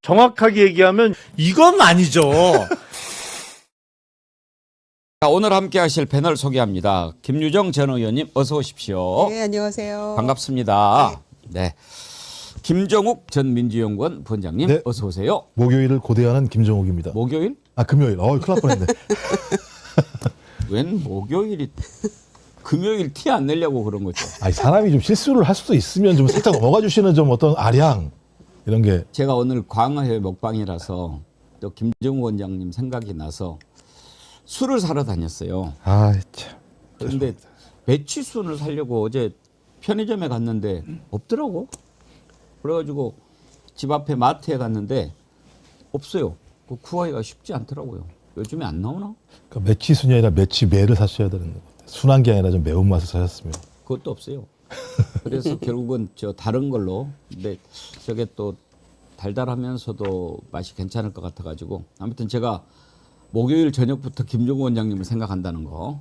정확하게 얘기하면 이건 아니죠. 자, 오늘 함께 하실 패널 소개합니다. 김유정 전 의원님 어서 오십시오. 네, 안녕하세요. 반갑습니다. 네. 김정욱 전 민주연구원 부원장님 네. 어서 오세요. 목요일을 고대하는 김정욱입니다. 목요일? 금요일. 큰일 날 뻔했네. 웬 목요일이 금요일 티 안 내려고 그런 거죠. 사람이 좀 실수를 할 수도 있으면 좀 살짝 넘어가 주시는 좀 어떤 아량 이런 게. 제가 오늘 광화회 먹방이라서 또 김정욱 원장님 생각이 나서 술을 사러 다녔어요. 참. 그런데 배치순을 사려고 어제 편의점에 갔는데 없더라고. 그래가지고 집 앞에 마트에 갔는데 없어요. 그 구하기가 쉽지 않더라고요. 요즘에 안 나오나? 그러니까 매치순이 아니라 매치매를 사셔야 되는 것 같아요. 순한 게 아니라 좀 매운맛을 사셨으면. 그것도 없어요. 그래서 결국은 저 다른 걸로. 근데 저게 또 달달하면서도 맛이 괜찮을 것 같아가지고 아무튼 제가 목요일 저녁부터 김종우 원장님을 생각한다는 거.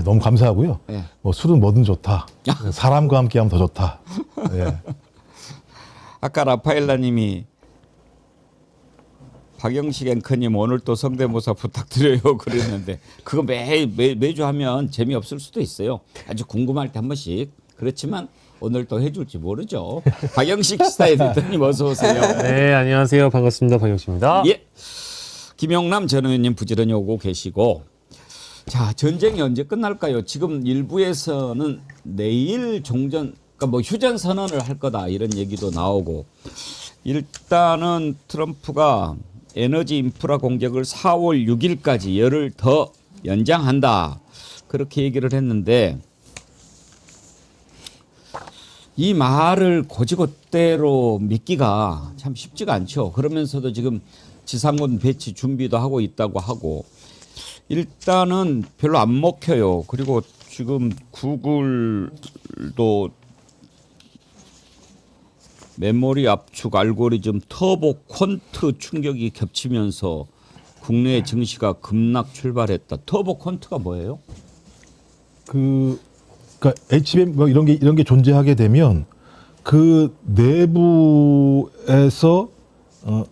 너무 감사하고요. 예. 뭐 술은 뭐든 좋다. 사람과 함께하면 더 좋다. 예. 아까 라파엘라님이 박영식 앵커님 오늘 또 성대모사 부탁드려요 그랬는데 그거 매주 하면 재미없을 수도 있어요. 아주 궁금할 때 한 번씩. 그렇지만 오늘 또 해줄지 모르죠. 박영식 스타일 대표님 어서 오세요. 네, 안녕하세요. 반갑습니다. 박영식입니다. 예. 김용남 전 의원님 부지런히 오고 계시고 자 전쟁이 언제 끝날까요? 지금 일부에서는 내일 종전 그러니까 뭐 휴전 선언을 할 거다 이런 얘기도 나오고 일단은 트럼프가 에너지 인프라 공격을 4월 6일까지 열흘 더 연장한다 그렇게 얘기를 했는데 이 말을 곧이곧대로 믿기가 참 쉽지가 않죠. 그러면서도 지금 지상군 배치 준비도 하고 있다고 하고 일단은 별로 안 먹혀요. 그리고 지금 구글도 메모리 압축 알고리즘 터보 퀀트 충격이 겹치면서 국내 증시가 급락 출발했다. 터보 퀀트가 뭐예요? 그러니까 HBM 뭐 이런 게 존재하게 되면 그 내부에서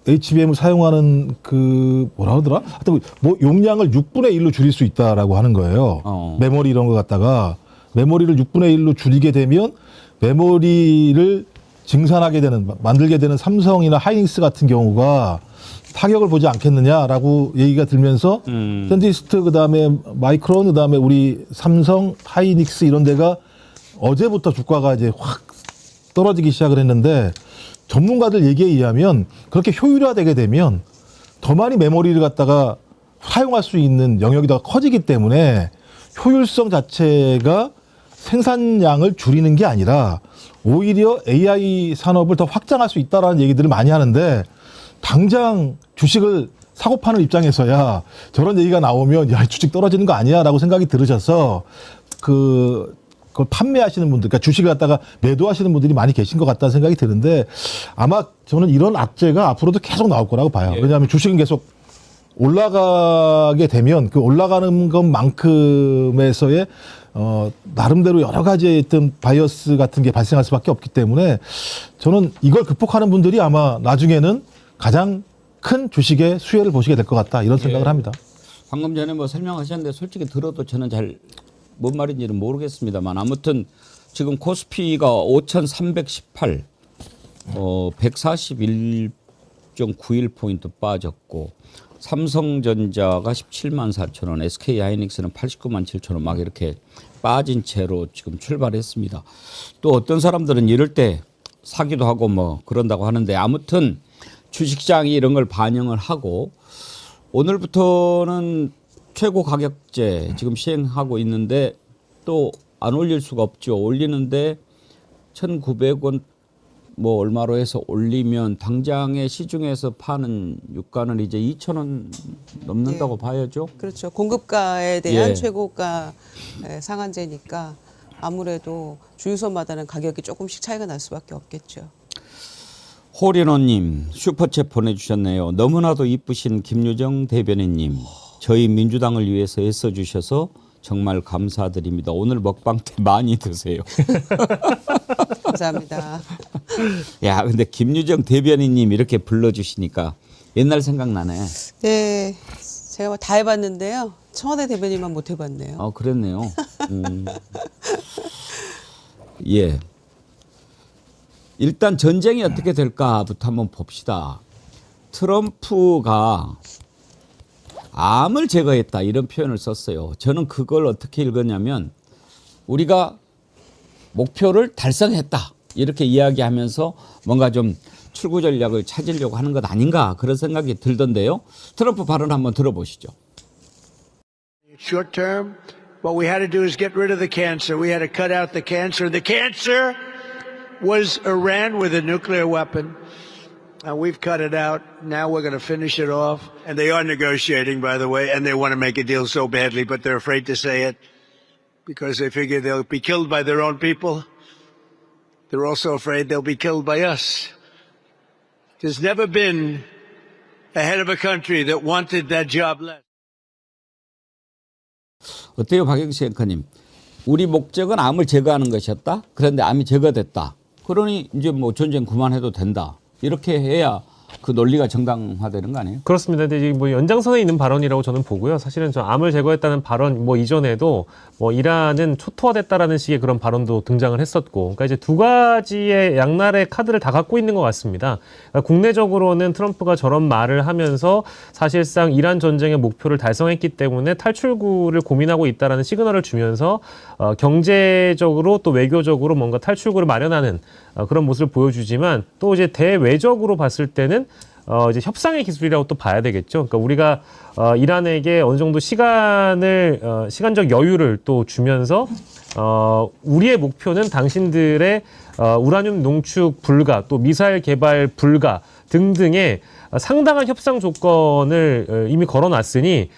HBM을 사용하는 그 뭐라 그러더라? 하여튼 뭐 용량을 6분의 1로 줄일 수 있다라고 하는 거예요. 메모리 이런 거 갖다가 메모리를 6분의 1로 줄이게 되면 메모리를 만들게 되는 삼성이나 하이닉스 같은 경우가 타격을 보지 않겠느냐라고 얘기가 들면서 샌디스트 그다음에 마이크론 그다음에 우리 삼성, 하이닉스 이런 데가 어제부터 주가가 이제 확 떨어지기 시작을 했는데 전문가들 얘기에 의하면 그렇게 효율화되게 되면 더 많이 메모리를 갖다가 사용할 수 있는 영역이 더 커지기 때문에 효율성 자체가 생산량을 줄이는 게 아니라 오히려 AI 산업을 더 확장할 수 있다라는 얘기들을 많이 하는데 당장 주식을 사고 파는 입장에서야 저런 얘기가 나오면 야, 주식 떨어지는 거 아니야라고 생각이 들으셔서 그걸 판매하시는 분들, 그러니까 주식을 갖다가 매도하시는 분들이 많이 계신 것 같다는 생각이 드는데 아마 저는 이런 악재가 앞으로도 계속 나올 거라고 봐요. 왜냐하면 주식은 계속 올라가게 되면 그 올라가는 것만큼에서의 나름대로 여러 가지의 어떤 바이어스 같은 게 발생할 수밖에 없기 때문에 저는 이걸 극복하는 분들이 아마 나중에는 가장 큰 주식의 수혜를 보시게 될 것 같다 이런 생각을 합니다. 방금 전에 뭐 설명하셨는데 솔직히 들어도 저는 잘 뭔 말인지는 모르겠습니다만 아무튼 지금 코스피가 5,318 141.91포인트 빠졌고 삼성전자가 17만 4천 원, SK 하이닉스는 89만 7천 원 막 이렇게 빠진 채로 지금 출발했습니다. 또 어떤 사람들은 이럴 때 사기도 하고 뭐 그런다고 하는데 아무튼 주식시장이 이런 걸 반영을 하고 오늘부터는 최고 가격제 지금 시행하고 있는데 또 안 올릴 수가 없죠. 올리는데 1,900원 뭐 얼마로 해서 올리면 당장에 시중에서 파는 유가는 이제 2,000원 넘는다고 봐야죠. 그렇죠. 공급가에 대한 예. 최고가 상한제니까 아무래도 주유소마다는 가격이 조금씩 차이가 날 수밖에 없겠죠. 호리노님 슈퍼챗 보내주셨네요. 너무나도 이쁘신 김유정 대변인님. 저희 민주당을 위해서 애써주셔서 정말 감사드립니다. 오늘 먹방 때 많이 드세요. 감사합니다. 야, 근데 김유정 대변인님 이렇게 불러주시니까 옛날 생각나네. 네, 제가 뭐다 해봤는데요. 청와대 대변인만 못 해봤네요. 그랬네요. 예. 일단 전쟁이 어떻게 될까부터 한번 봅시다. 트럼프가 암을 제거했다 이런 표현을 썼어요. 저는 그걸 어떻게 읽었냐면 우리가 목표를 달성했다 이렇게 이야기하면서 뭔가 좀 출구 전략을 찾으려고 하는 것 아닌가 그런 생각이 들던데요. 트럼프 발언 한번 들어보시죠. Short term, what we had to do is get rid of the cancer. We had to cut out the cancer. The cancer was Iran with a nuclear weapon. And we've cut it out. Now we're going to finish it off. And they are negotiating, by the way, and they want to make a deal so badly, but they're afraid to say it because they figure they'll be killed by their own people. They're also afraid they'll be killed by us. There's never been a head of a country that wanted that job less. 어때요, 박영식 앵커님? 우리 목적은 암을 제거하는 것이었다. 그런데 암이 제거됐다. 그러니 이제 뭐 전쟁 그만해도 된다. 이렇게 해야 그 논리가 정당화되는 거 아니에요? 그렇습니다. 근데 이제 뭐 연장선에 있는 발언이라고 저는 보고요. 사실은 저 암을 제거했다는 발언 뭐 이전에도 뭐 이란은 초토화됐다라는 식의 그런 발언도 등장을 했었고, 그러니까 이제 두 가지의 양날의 카드를 다 갖고 있는 것 같습니다. 그러니까 국내적으로는 트럼프가 저런 말을 하면서 사실상 이란 전쟁의 목표를 달성했기 때문에 탈출구를 고민하고 있다라는 시그널을 주면서 경제적으로 또 외교적으로 뭔가 탈출구를 마련하는 그런 모습을 보여주지만 또 이제 대외적으로 봤을 때는 이제 협상의 기술이라고 또 봐야 되겠죠. 그러니까 우리가 이란에게 어느 정도 시간적 여유를 또 주면서 우리의 목표는 당신들의 우라늄 농축 불가, 또 미사일 개발 불가 등등의 상당한 협상 조건을 이미 걸어놨으니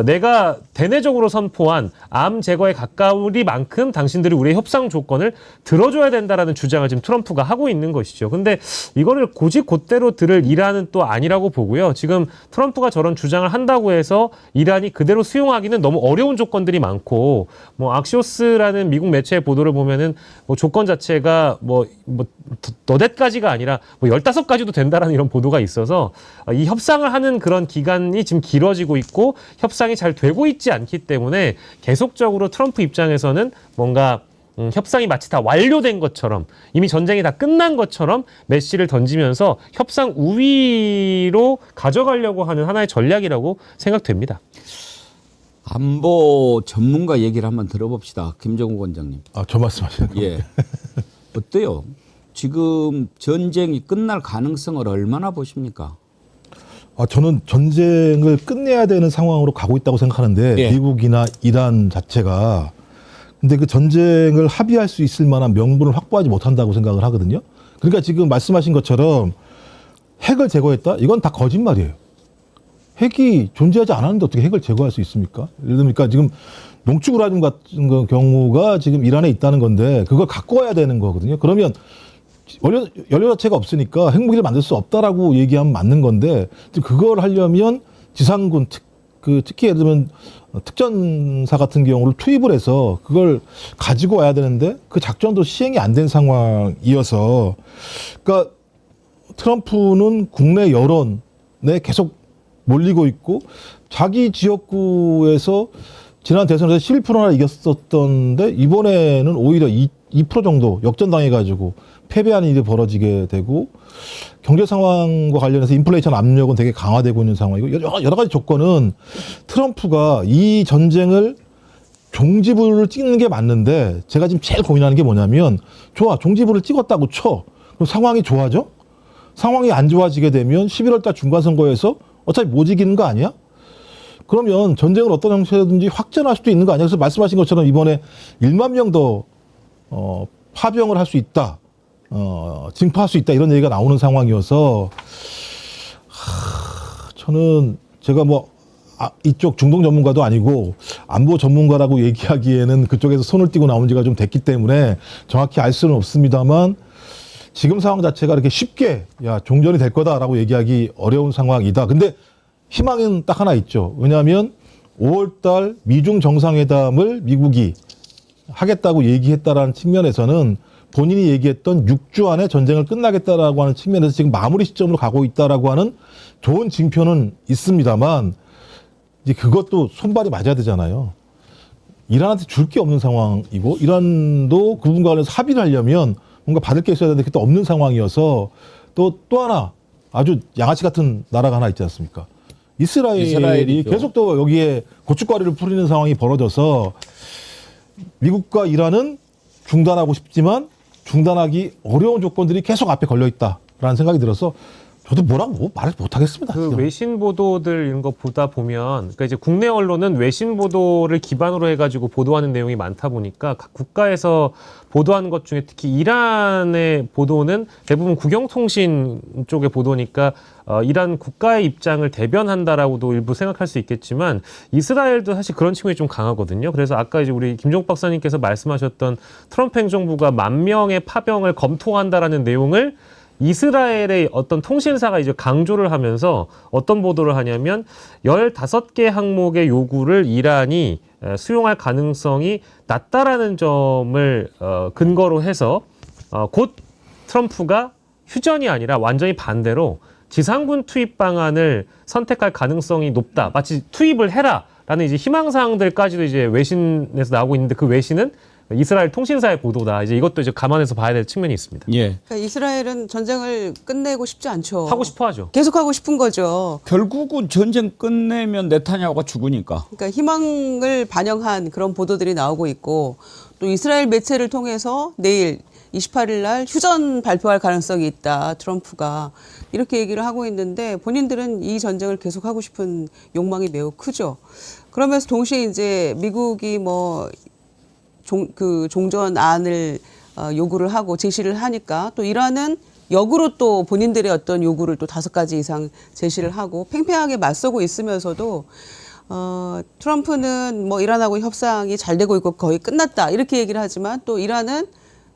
내가 대내적으로 선포한 암 제거에 가까우리만큼 당신들이 우리의 협상 조건을 들어줘야 된다라는 주장을 지금 트럼프가 하고 있는 것이죠. 근데 이거를 곧대로 들을 이란은 또 아니라고 보고요. 지금 트럼프가 저런 주장을 한다고 해서 이란이 그대로 수용하기는 너무 어려운 조건들이 많고, 뭐 악시오스라는 미국 매체의 보도를 보면은 뭐 조건 자체가 뭐 너댓까지가 아니라 뭐 15가지도 된다라는 이런 보도가 있어서 이 협상을 하는 그런 기간이 지금 길어지고 있고 협상이 잘 되고 있지 않기 때문에 계속적으로 트럼프 입장에서는 뭔가 협상이 마치 다 완료된 것처럼, 이미 전쟁이 다 끝난 것처럼 메시를 던지면서 협상 우위로 가져가려고 하는 하나의 전략이라고 생각됩니다. 안보 전문가 얘기를 한번 들어봅시다. 김정욱 원장님. 저 말씀하시는 거. 예. 어때요? 지금 전쟁이 끝날 가능성을 얼마나 보십니까? 저는 전쟁을 끝내야 되는 상황으로 가고 있다고 생각하는데, 예. 미국이나 이란 자체가 근데 그 전쟁을 합의할 수 있을 만한 명분을 확보하지 못한다고 생각을 하거든요. 그러니까 지금 말씀하신 것처럼 핵을 제거했다? 이건 다 거짓말이에요. 핵이 존재하지 않았는데 어떻게 핵을 제거할 수 있습니까? 예를 들면 지금 농축 우라늄 같은 경우가 지금 이란에 있다는 건데 그걸 갖고 와야 되는 거거든요. 그러면 연료 자체가 없으니까 핵무기를 만들 수 없다라고 얘기하면 맞는 건데, 그걸 하려면 지상군 특히 예를 들면 특전사 같은 경우를 투입을 해서 그걸 가지고 와야 되는데 그 작전도 시행이 안 된 상황이어서, 그러니까 트럼프는 국내 여론에 계속 몰리고 있고, 자기 지역구에서 지난 대선에서 11%나 이겼었던데 이번에는 오히려 2% 정도 역전당해가지고 패배하는 일이 벌어지게 되고, 경제 상황과 관련해서 인플레이션 압력은 되게 강화되고 있는 상황이고, 여러 가지 조건은 트럼프가 이 전쟁을 종지부를 찍는 게 맞는데, 제가 지금 제일 고민하는 게 뭐냐면, 좋아, 종지부를 찍었다고 쳐. 그럼 상황이 좋아져? 상황이 안 좋아지게 되면 11월 달 중간선거에서 어차피 못 이기는 거 아니야? 그러면 전쟁을 어떤 형태든지 확전할 수도 있는 거 아니야? 그래서 말씀하신 것처럼 이번에 1만 명 더 파병을 할 수 있다. 증파할 수 있다, 이런 얘기가 나오는 상황이어서, 저는 제가 이쪽 중동 전문가도 아니고 안보 전문가라고 얘기하기에는 그쪽에서 손을 띄고 나온 지가 좀 됐기 때문에 정확히 알 수는 없습니다만, 지금 상황 자체가 이렇게 쉽게 종전이 될 거다라고 얘기하기 어려운 상황이다. 근데 희망은 딱 하나 있죠. 왜냐하면 5월달 미중 정상회담을 미국이 하겠다고 얘기했다라는 측면에서는 본인이 얘기했던 6주 안에 전쟁을 끝나겠다라고 하는 측면에서 지금 마무리 시점으로 가고 있다라고 하는 좋은 징표는 있습니다만 이제 그것도 손발이 맞아야 되잖아요. 이란한테 줄 게 없는 상황이고 이란도 그 부분과 관련해서 합의를 하려면 뭔가 받을 게 있어야 되는데 그게 또 없는 상황이어서 또 하나 아주 양아치 같은 나라가 하나 있지 않습니까? 이스라엘이 이스라엘이죠. 계속 또 여기에 고춧가루를 뿌리는 상황이 벌어져서 미국과 이란은 중단하고 싶지만 중단하기 어려운 조건들이 계속 앞에 걸려 있다라는 생각이 들어서 저도 뭐라고 말을 못 하겠습니다. 그 지금. 외신 보도들 이런 거 보다 보면, 그러니까 이제 국내 언론은 외신 보도를 기반으로 해가지고 보도하는 내용이 많다 보니까 각 국가에서 보도하는 것 중에 특히 이란의 보도는 대부분 국영통신 쪽의 보도니까 이란 국가의 입장을 대변한다라고도 일부 생각할 수 있겠지만 이스라엘도 사실 그런 측면이 좀 강하거든요. 그래서 아까 이제 우리 김종국 박사님께서 말씀하셨던 트럼프 행정부가 10,000명의 파병을 검토한다라는 내용을 이스라엘의 어떤 통신사가 이제 강조를 하면서 어떤 보도를 하냐면 15개 항목의 요구를 이란이 수용할 가능성이 낮다라는 점을 근거로 해서 곧 트럼프가 휴전이 아니라 완전히 반대로 지상군 투입 방안을 선택할 가능성이 높다. 마치 투입을 해라라는 이제 희망사항들까지도 이제 외신에서 나오고 있는데 그 외신은 이스라엘 통신사의 보도다. 이제 이것도 이제 감안해서 봐야 될 측면이 있습니다. 예. 그러니까 이스라엘은 전쟁을 끝내고 싶지 않죠. 하고 싶어 하죠. 계속 하고 싶은 거죠. 결국은 전쟁 끝내면 네타냐후가 죽으니까. 그러니까 희망을 반영한 그런 보도들이 나오고 있고 또 이스라엘 매체를 통해서 내일 28일 날 휴전 발표할 가능성이 있다. 트럼프가 이렇게 얘기를 하고 있는데 본인들은 이 전쟁을 계속하고 싶은 욕망이 매우 크죠. 그러면서 동시에 이제 미국이 뭐 종전안을 요구를 하고 제시를 하니까 또 이란은 역으로 또 본인들의 어떤 요구를 또 5가지 이상 제시를 하고 팽팽하게 맞서고 있으면서도 트럼프는 뭐 이란하고 협상이 잘 되고 있고 거의 끝났다 이렇게 얘기를 하지만 또 이란은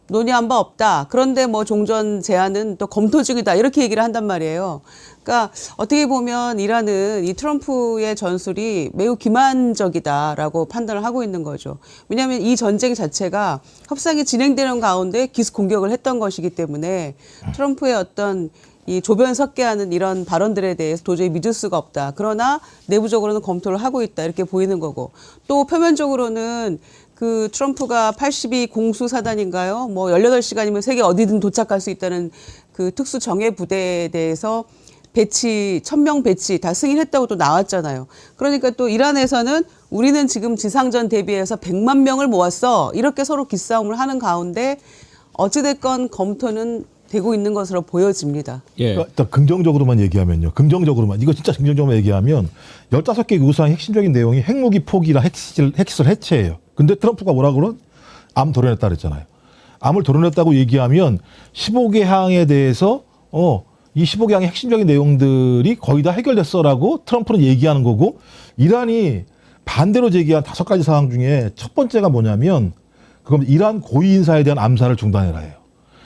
논의한 바 없다. 그런데 뭐 종전 제안은 또 검토 중이다. 이렇게 얘기를 한단 말이에요. 그러니까 어떻게 보면 이란은 이 트럼프의 전술이 매우 기만적이다라고 판단을 하고 있는 거죠. 왜냐하면 이 전쟁 자체가 협상이 진행되는 가운데 기습 공격을 했던 것이기 때문에 트럼프의 어떤 이 조변 섞게 하는 이런 발언들에 대해서 도저히 믿을 수가 없다. 그러나 내부적으로는 검토를 하고 있다. 이렇게 보이는 거고. 또 표면적으로는 그 트럼프가 82 공수사단인가요? 뭐 18시간이면 세계 어디든 도착할 수 있다는 그 특수 정예 부대에 대해서 배치, 1000명 배치 다 승인했다고 또 나왔잖아요. 그러니까 또 이란에서는 우리는 지금 지상전 대비해서 100만 명을 모았어. 이렇게 서로 기싸움을 하는 가운데 어찌됐건 검토는 되고 있는 것으로 보여집니다. 예. 그러니까 일단 긍정적으로만 얘기하면요. 긍정적으로만. 이거 진짜 긍정적으로만 얘기하면 15개 의사의 핵심적인 내용이 핵무기 포기랑 핵시설 해체예요. 근데 트럼프가 뭐라 그런? 암 도려냈다 그랬잖아요. 암을 도려냈다고 얘기하면 15개 항에 대해서 이 15개 항의 핵심적인 내용들이 거의 다 해결됐어라고 트럼프는 얘기하는 거고 이란이 반대로 제기한 5가지 사항 중에 첫 번째가 뭐냐면 그건 이란 고위 인사에 대한 암살을 중단해라예요.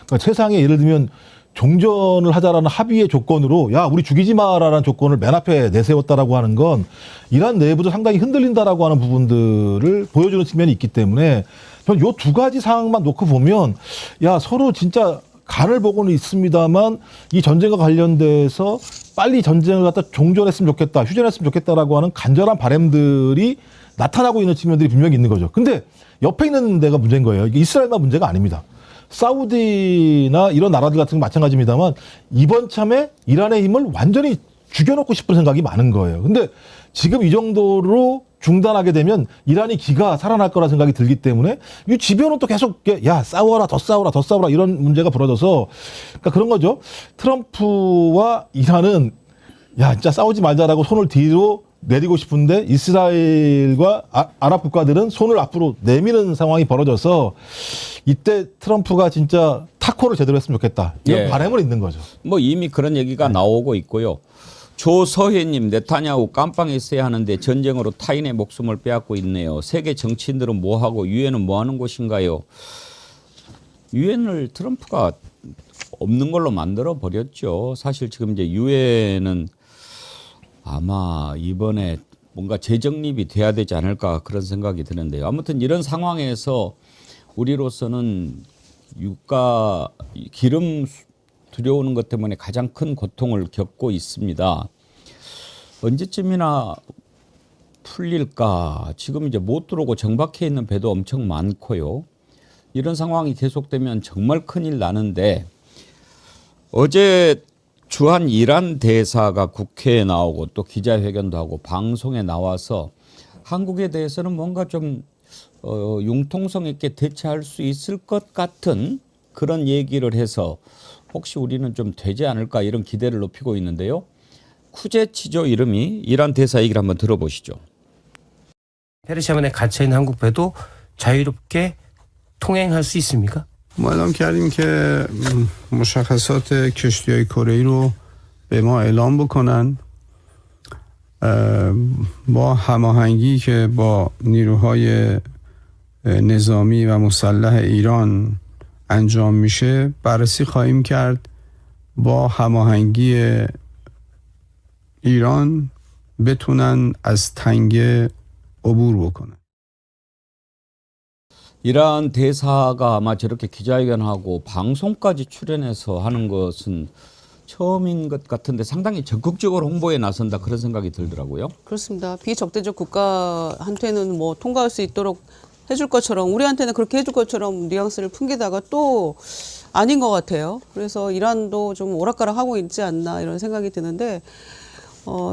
그러니까 세상에 예를 들면 종전을 하자라는 합의의 조건으로 야 우리 죽이지 마라는 조건을 맨 앞에 내세웠다라고 하는 건 이란 내부도 상당히 흔들린다라고 하는 부분들을 보여주는 측면이 있기 때문에 저는 요 2가지 상황만 놓고 보면 야 서로 진짜 간을 보고는 있습니다만 이 전쟁과 관련돼서 빨리 전쟁을 갖다 종전했으면 좋겠다, 휴전했으면 좋겠다라고 하는 간절한 바람들이 나타나고 있는 측면들이 분명히 있는 거죠. 근데 옆에 있는 데가 문제인 거예요. 이게 이스라엘만 문제가 아닙니다. 사우디나 이런 나라들 같은 건 마찬가지입니다만 이번 참에 이란의 힘을 완전히 죽여놓고 싶은 생각이 많은 거예요. 근데 지금 이 정도로 중단하게 되면 이란이 기가 살아날 거라 생각이 들기 때문에 이 주변은 또 계속 야 싸워라 더 싸워라 더 싸워라 이런 문제가 벌어져서 그러니까 그런 거죠. 트럼프와 이란은 야 진짜 싸우지 말자라고 손을 뒤로 내리고 싶은데 이스라엘과 아랍 국가들은 손을 앞으로 내미는 상황이 벌어져서 이때 트럼프가 진짜 타코를 제대로 했으면 좋겠다. 이런 예. 바람은 있는 거죠. 뭐 이미 그런 얘기가 나오고 있고요. 조서혜님, 네타냐후 깜빵에 있어야 하는데 전쟁으로 타인의 목숨을 빼앗고 있네요. 세계 정치인들은 뭐하고 유엔은 뭐하는 곳인가요? 유엔을 트럼프가 없는 걸로 만들어 버렸죠. 사실 지금 이제 유엔은 아마 이번에 뭔가 재정립이 돼야 되지 않을까 그런 생각이 드는데요. 아무튼 이런 상황에서 우리로서는 유가 기름 들여오는 것 때문에 가장 큰 고통을 겪고 있습니다. 언제쯤이나 풀릴까? 지금 이제 못 들어오고 정박해 있는 배도 엄청 많고요. 이런 상황이 계속되면 정말 큰일 나는데 어제 주한 이란 대사가 국회에 나오고 또 기자회견도 하고 방송에 나와서 한국에 대해서는 뭔가 좀 융통성 있게 대처할 수 있을 것 같은 그런 얘기를 해서 혹시 우리는 좀 되지 않을까 이런 기대를 높이고 있는데요. 쿠제치죠 이름이. 이란 대사 얘기를 한번 들어보시죠. 페르시아만에 갇혀 있는 한국 배도 자유롭게 통행할 수 있습니까? ما اعلام کردیم که مشخصات کشتی‌های کره‌ای رو به ما اعلام بکنن با هماهنگی که با نیروهای نظامی و مسلح ایران انجام میشه بررسی خواهیم کرد با هماهنگی ایران بتونن از تنگه عبور بکنن. 이란 대사가 아마 저렇게 기자회견하고 방송까지 출연해서 하는 것은 처음인 것 같은데 상당히 적극적으로 홍보에 나선다 그런 생각이 들더라고요. 그렇습니다. 비적대적 국가한테는 뭐 통과할 수 있도록 해줄 것처럼 우리한테는 그렇게 해줄 것처럼 뉘앙스를 풍기다가 또 아닌 것 같아요. 그래서 이란도 좀 오락가락하고 있지 않나 이런 생각이 드는데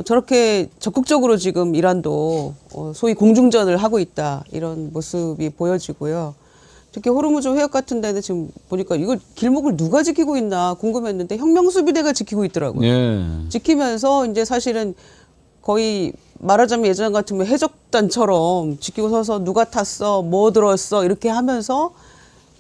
저렇게 적극적으로 지금 이란도 소위 공중전을 하고 있다 이런 모습이 보여지고요. 특히 호르무즈 해협 같은 데는 지금 보니까 이거 길목을 누가 지키고 있나 궁금했는데 혁명수비대가 지키고 있더라고요. 네. 지키면서 이제 사실은 거의 말하자면 예전 같으면 해적단처럼 지키고 서서 누가 탔어, 뭐 들었어 이렇게 하면서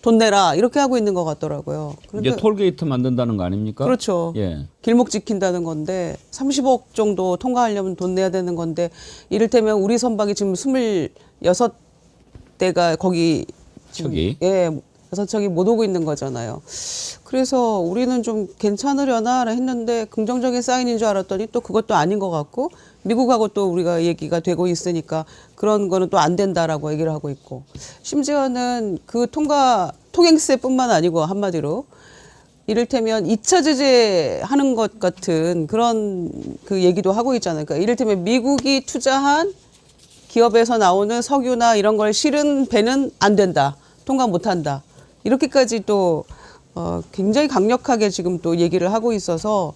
돈 내라 이렇게 하고 있는 것 같더라고요. 이제 톨게이트 만든다는 거 아닙니까? 그렇죠. 예. 길목 지킨다는 건데 30억 정도 통과하려면 돈 내야 되는 건데 이를테면 우리 선박이 지금 26대가 거기 척이. 예, 6척이 못 오고 있는 거잖아요. 그래서 우리는 좀 괜찮으려나 했는데 긍정적인 사인인 줄 알았더니 또 그것도 아닌 것 같고 미국하고 또 우리가 얘기가 되고 있으니까 그런 거는 또 안 된다라고 얘기를 하고 있고 심지어는 그 통행세뿐만 아니고 한마디로 이를테면 2차 제재하는 것 같은 그런 그 얘기도 하고 있잖아요. 그러니까 이를테면 미국이 투자한 기업에서 나오는 석유나 이런 걸 실은 배는 안 된다. 통과 못 한다. 이렇게까지 또 굉장히 강력하게 지금 또 얘기를 하고 있어서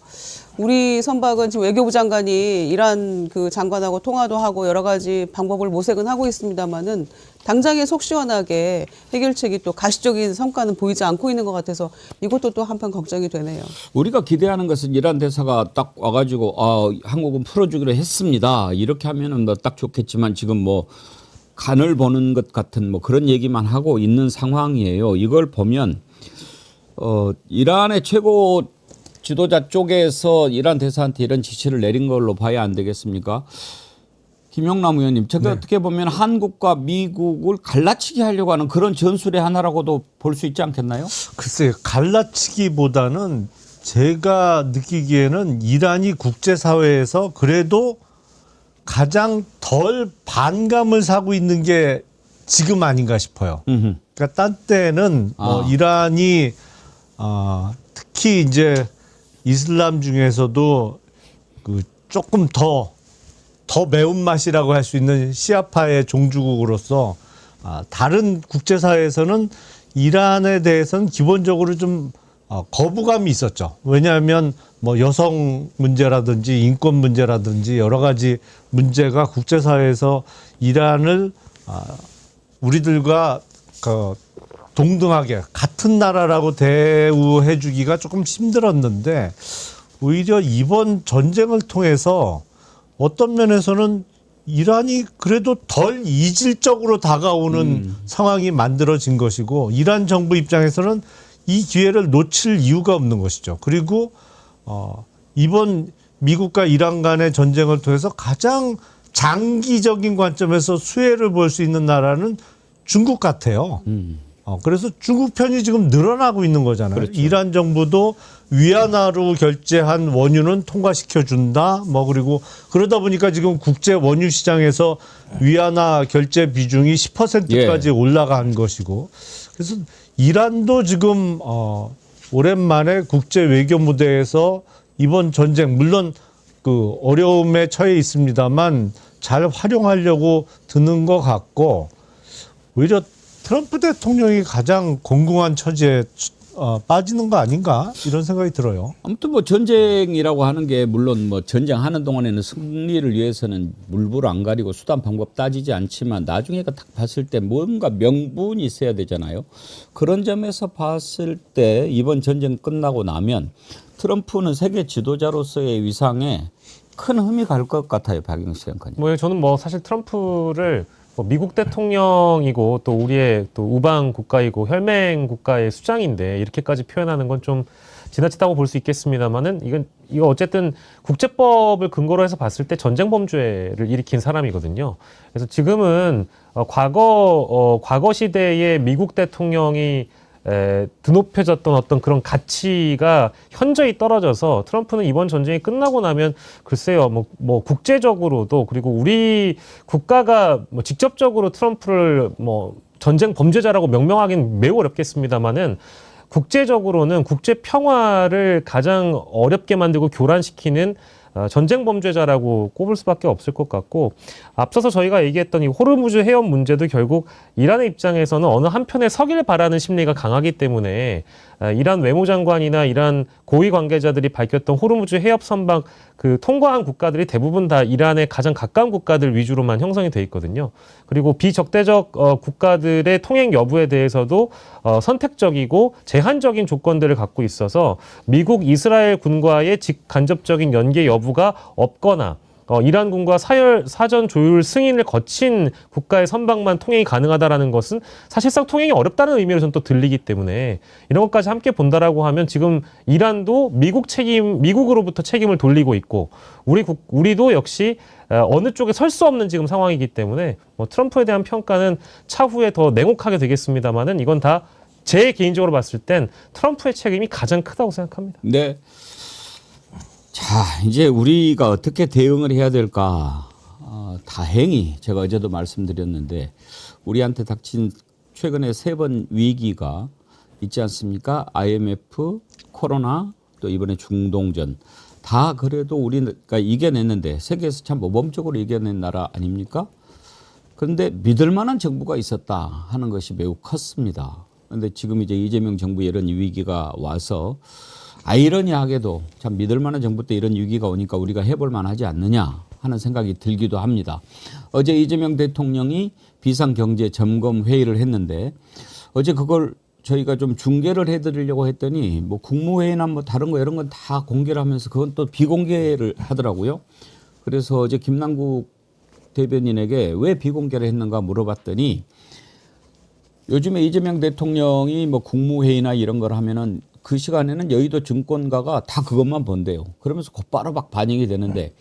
우리 선박은 지금 외교부 장관이 이란 그 장관하고 통화도 하고 여러 가지 방법을 모색은 하고 있습니다만은 당장에 속 시원하게 해결책이 또 가시적인 성과는 보이지 않고 있는 것 같아서 이것도 또 한편 걱정이 되네요. 우리가 기대하는 것은 이란 대사가 딱 와가지고 한국은 풀어주기로 했습니다. 이렇게 하면은 뭐 딱 좋겠지만 지금 뭐 간을 보는 것 같은 뭐 그런 얘기만 하고 있는 상황이에요. 이걸 보면 이란의 최고 지도자 쪽에서 이란 대사한테 이런 지시를 내린 걸로 봐야 안 되겠습니까? 김영남 의원님, 제가 어떻게 보면 한국과 미국을 갈라치기 하려고 하는 그런 전술의 하나라고도 볼 수 있지 않겠나요? 글쎄요, 갈라치기보다는 제가 느끼기에는 이란이 국제사회에서 그래도 가장 덜 반감을 사고 있는 게 지금 아닌가 싶어요. 그러니까 딴 때는 뭐 이란이 특히 이제 이슬람 중에서도 그 조금 더 매운맛이라고 할 수 있는 시아파의 종주국으로서 다른 국제사회에서는 이란에 대해서는 기본적으로 좀 거부감이 있었죠. 왜냐하면 뭐 여성 문제라든지 인권 문제라든지 여러 가지 문제가 국제사회에서 이란을 우리들과 동등하게 같은 나라라고 대우해 주기가 조금 힘들었는데 오히려 이번 전쟁을 통해서 어떤 면에서는 이란이 그래도 덜 이질적으로 다가오는 상황이 만들어진 것이고 이란 정부 입장에서는 이 기회를 놓칠 이유가 없는 것이죠. 그리고 이번 미국과 이란 간의 전쟁을 통해서 가장 장기적인 관점에서 수혜를 볼 수 있는 나라는 중국 같아요. 그래서 중국 편이 지금 늘어나고 있는 거잖아요. 그렇죠. 이란 정부도 위안화로 결제한 원유는 통과시켜준다. 뭐 그리고 그러다 보니까 지금 국제 원유 시장에서 위안화 결제 비중이 10%까지 올라간 것이고 그래서 이란도 지금 오랜만에 국제 외교 무대에서 이번 전쟁 물론 그 어려움에 처해 있습니다만 잘 활용하려고 드는 것 같고 오히려 트럼프 대통령이 가장 공공한 처지에 빠지는 거 아닌가 이런 생각이 들어요. 아무튼 뭐 전쟁이라고 하는 게 물론 뭐 전쟁하는 동안에는 승리를 위해서는 물불 안 가리고 수단 방법 따지지 않지만 나중에 딱 봤을 때 뭔가 명분이 있어야 되잖아요. 그런 점에서 봤을 때 이번 전쟁 끝나고 나면 트럼프는 세계 지도자로서의 위상에 큰 흠이 갈 것 같아요, 박영수 앵커님. 뭐 저는 뭐 사실 트럼프를 뭐 미국 대통령이고 또 우리의 또 우방 국가이고 혈맹 국가의 수장인데 이렇게까지 표현하는 건 좀 지나치다고 볼 수 있겠습니다만은 이거 어쨌든 국제법을 근거로 해서 봤을 때 전쟁 범죄를 일으킨 사람이거든요. 그래서 지금은 과거 시대의 미국 대통령이 드높여졌던 어떤 그런 가치가 현저히 떨어져서 트럼프는 이번 전쟁이 끝나고 나면 글쎄요, 뭐 국제적으로도 그리고 우리 국가가 뭐 직접적으로 트럼프를 뭐 전쟁 범죄자라고 명명하기는 매우 어렵겠습니다만은 국제적으로는 국제 평화를 가장 어렵게 만들고 교란시키는 전쟁 범죄자라고 꼽을 수밖에 없을 것 같고 앞서서 저희가 얘기했던 이 호르무즈 해협 문제도 결국 이란의 입장에서는 어느 한편에 서길 바라는 심리가 강하기 때문에 이란 외무장관이나 이란 고위 관계자들이 밝혔던 호르무즈 해협 선박 그 통과한 국가들이 대부분 다 이란에 가장 가까운 국가들 위주로만 형성이 돼 있거든요. 그리고 비적대적 국가들의 통행 여부에 대해서도 선택적이고 제한적인 조건들을 갖고 있어서 미국, 이스라엘 군과의 직간접적인 연계 여부가 없거나 이란군과 사전 조율 승인을 거친 국가의 선박만 통행이 가능하다라는 것은 사실상 통행이 어렵다는 의미로 저는 또 들리기 때문에 이런 것까지 함께 본다라고 하면 지금 이란도 미국으로부터 책임을 돌리고 있고 우리도 역시 어느 쪽에 설 수 없는 지금 상황이기 때문에 뭐 트럼프에 대한 평가는 차후에 더 냉혹하게 되겠습니다만은 이건 다 제 개인적으로 봤을 땐 트럼프의 책임이 가장 크다고 생각합니다. 네. 자, 이제 우리가 어떻게 대응을 해야 될까? 다행히 제가 어제도 말씀드렸는데 우리한테 닥친 최근에 3번 위기가 있지 않습니까? IMF, 코로나, 또 이번에 중동전. 다 그래도 우리가 이겨냈는데 세계에서 참 모범적으로 이겨낸 나라 아닙니까? 그런데 믿을 만한 정부가 있었다 하는 것이 매우 컸습니다. 그런데 지금 이제 이재명 정부에 이런 위기가 와서 아이러니하게도 참 믿을 만한 정부 때 이런 위기가 오니까 우리가 해볼 만하지 않느냐 하는 생각이 들기도 합니다. 어제 이재명 대통령이 비상경제점검회의를 했는데 어제 그걸 저희가 좀 중계를 해드리려고 했더니 뭐 국무회의나 뭐 다른 거 이런 건 다 공개를 하면서 그건 또 비공개를 하더라고요. 그래서 어제 김남국 대변인에게 왜 비공개를 했는가 물어봤더니 요즘에 이재명 대통령이 뭐 국무회의나 이런 걸 하면은 그 시간에는 여의도 증권가가 다 그것만 본대요. 그러면서 곧바로 막 반영이 되는데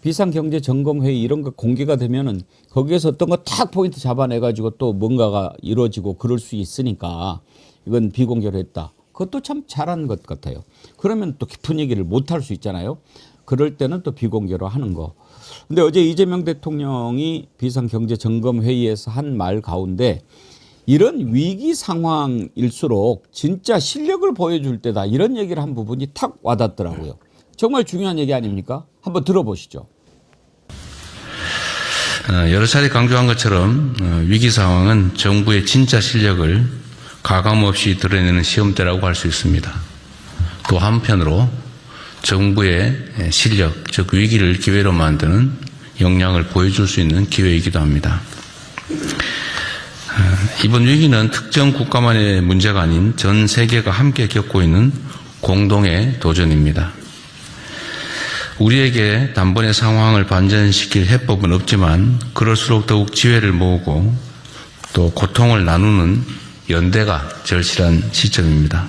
비상경제점검회의 이런 거 공개가 되면은 거기에서 어떤 거 탁 포인트 잡아내가지고 또 뭔가가 이루어지고 그럴 수 있으니까 이건 비공개로 했다. 그것도 참 잘한 것 같아요. 그러면 또 깊은 얘기를 못 할 수 있잖아요. 그럴 때는 또 비공개로 하는 거. 근데 어제 이재명 대통령이 비상경제점검회의에서 한 말 가운데 이런 위기 상황일수록 진짜 실력을 보여줄 때다 이런 얘기를 한 부분이 탁 와닿더라고요. 정말 중요한 얘기 아닙니까? 한번 들어보시죠. 여러 차례 강조한 것처럼 위기 상황은 정부의 진짜 실력을 가감없이 드러내는 시험대라고 할 수 있습니다. 또 한편으로 정부의 실력, 즉 위기를 기회로 만드는 역량을 보여줄 수 있는 기회이기도 합니다. 이번 위기는 특정 국가만의 문제가 아닌 전 세계가 함께 겪고 있는 공동의 도전입니다. 우리에게 단번에 상황을 반전시킬 해법은 없지만 그럴수록 더욱 지혜를 모으고 또 고통을 나누는 연대가 절실한 시점입니다.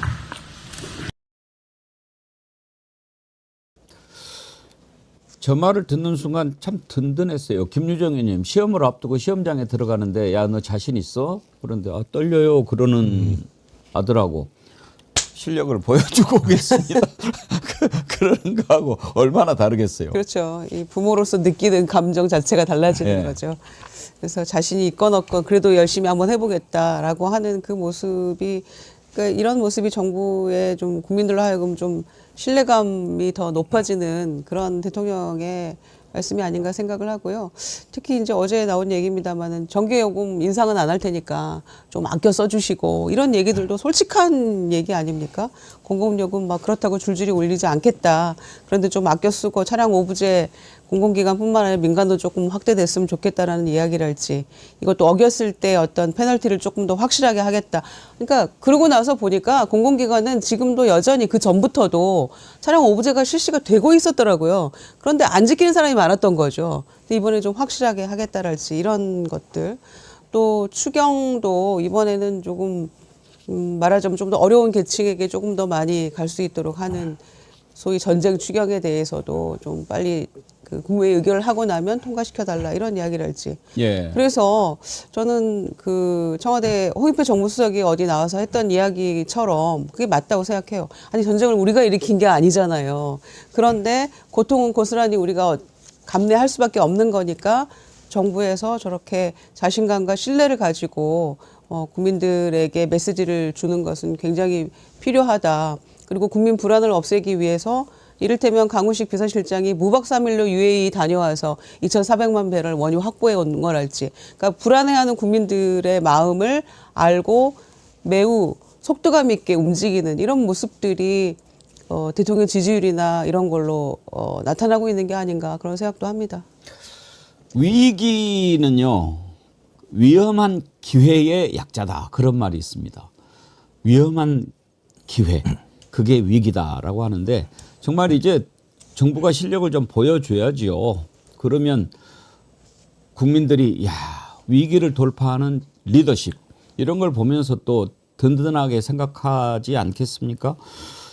저 말을 듣는 순간 참 든든했어요. 김유정 의원님 시험을 앞두고 시험장에 들어가는데 야 너 자신 있어? 그런데 떨려요 그러는 아들하고 실력을 보여주고 오겠습니다. 그러는 거하고 얼마나 다르겠어요. 그렇죠. 이 부모로서 느끼는 감정 자체가 달라지는 거죠. 그래서 자신이 있건 없건 그래도 열심히 한번 해보겠다라고 하는 그 모습이 그러니까 이런 모습이 정부의 좀 국민들로 하여금 좀 신뢰감이 더 높아지는 그런 대통령의 말씀이 아닌가 생각을 하고요. 특히 이제 어제 나온 얘기입니다만은 전기요금 인상은 안 할 테니까 좀 아껴 써주시고 이런 얘기들도 솔직한 얘기 아닙니까? 공공요금 막 그렇다고 줄줄이 올리지 않겠다. 그런데 좀 아껴 쓰고 차량 오부제 공공기관뿐만 아니라 민간도 조금 확대됐으면 좋겠다라는 이야기랄지 이것도 어겼을 때 어떤 페널티를 조금 더 확실하게 하겠다. 그러니까 그러고 나서 보니까 공공기관은 지금도 여전히 그 전부터도 차량 오부제가 실시가 되고 있었더라고요. 그런데 안 지키는 사람이 많았던 거죠. 근데 이번에 좀 확실하게 하겠다랄지 이런 것들. 또 추경도 이번에는 조금 말하자면 좀 더 어려운 계층에게 조금 더 많이 갈 수 있도록 하는 소위 전쟁 추경에 대해서도 좀 빨리 그 국무회의 의결을 하고 나면 통과시켜달라 이런 이야기를 할지. 예. 그래서 저는 그 청와대 홍익표 정무수석이 어디 나와서 했던 이야기처럼 그게 맞다고 생각해요. 아니 전쟁을 우리가 일으킨 게 아니잖아요. 그런데 고통은 고스란히 우리가 감내할 수밖에 없는 거니까 정부에서 저렇게 자신감과 신뢰를 가지고 국민들에게 메시지를 주는 것은 굉장히 필요하다. 그리고 국민 불안을 없애기 위해서 이를테면 강훈식 비서실장이 무박 3일로 UAE 다녀와서 2,400만 배럴 원유 확보해 온 거랄지. 그러니까 불안해하는 국민들의 마음을 알고 매우 속도감 있게 움직이는 이런 모습들이 대통령 지지율이나 이런 걸로 나타나고 있는 게 아닌가 그런 생각도 합니다. 위기는요, 위험한 기회의 약자다. 그런 말이 있습니다. 위험한 기회. 그게 위기다라고 하는데 정말 이제 정부가 실력을 좀 보여줘야지요. 그러면 국민들이 야 위기를 돌파하는 리더십 이런 걸 보면서 또 든든하게 생각하지 않겠습니까?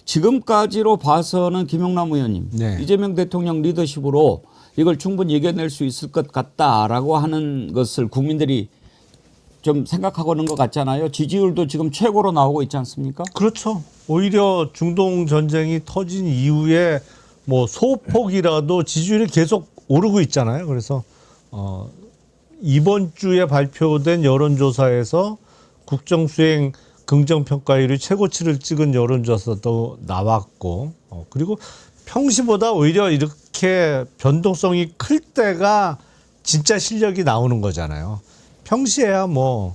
지금까지로 봐서는 김용남 의원님 네. 이재명 대통령 리더십으로 이걸 충분히 이겨낼 수 있을 것 같다라고 하는 것을 국민들이 좀 생각하고는 것 같잖아요. 지지율도 지금 최고로 나오고 있지 않습니까? 그렇죠. 오히려 중동 전쟁이 터진 이후에 뭐 소폭이라도 지지율이 계속 오르고 있잖아요. 그래서 이번 주에 발표된 여론조사에서 국정수행 긍정평가율이 최고치를 찍은 여론조사도 나왔고 그리고 평시보다 오히려 이렇게 변동성이 클 때가 진짜 실력이 나오는 거잖아요. 평시에야 뭐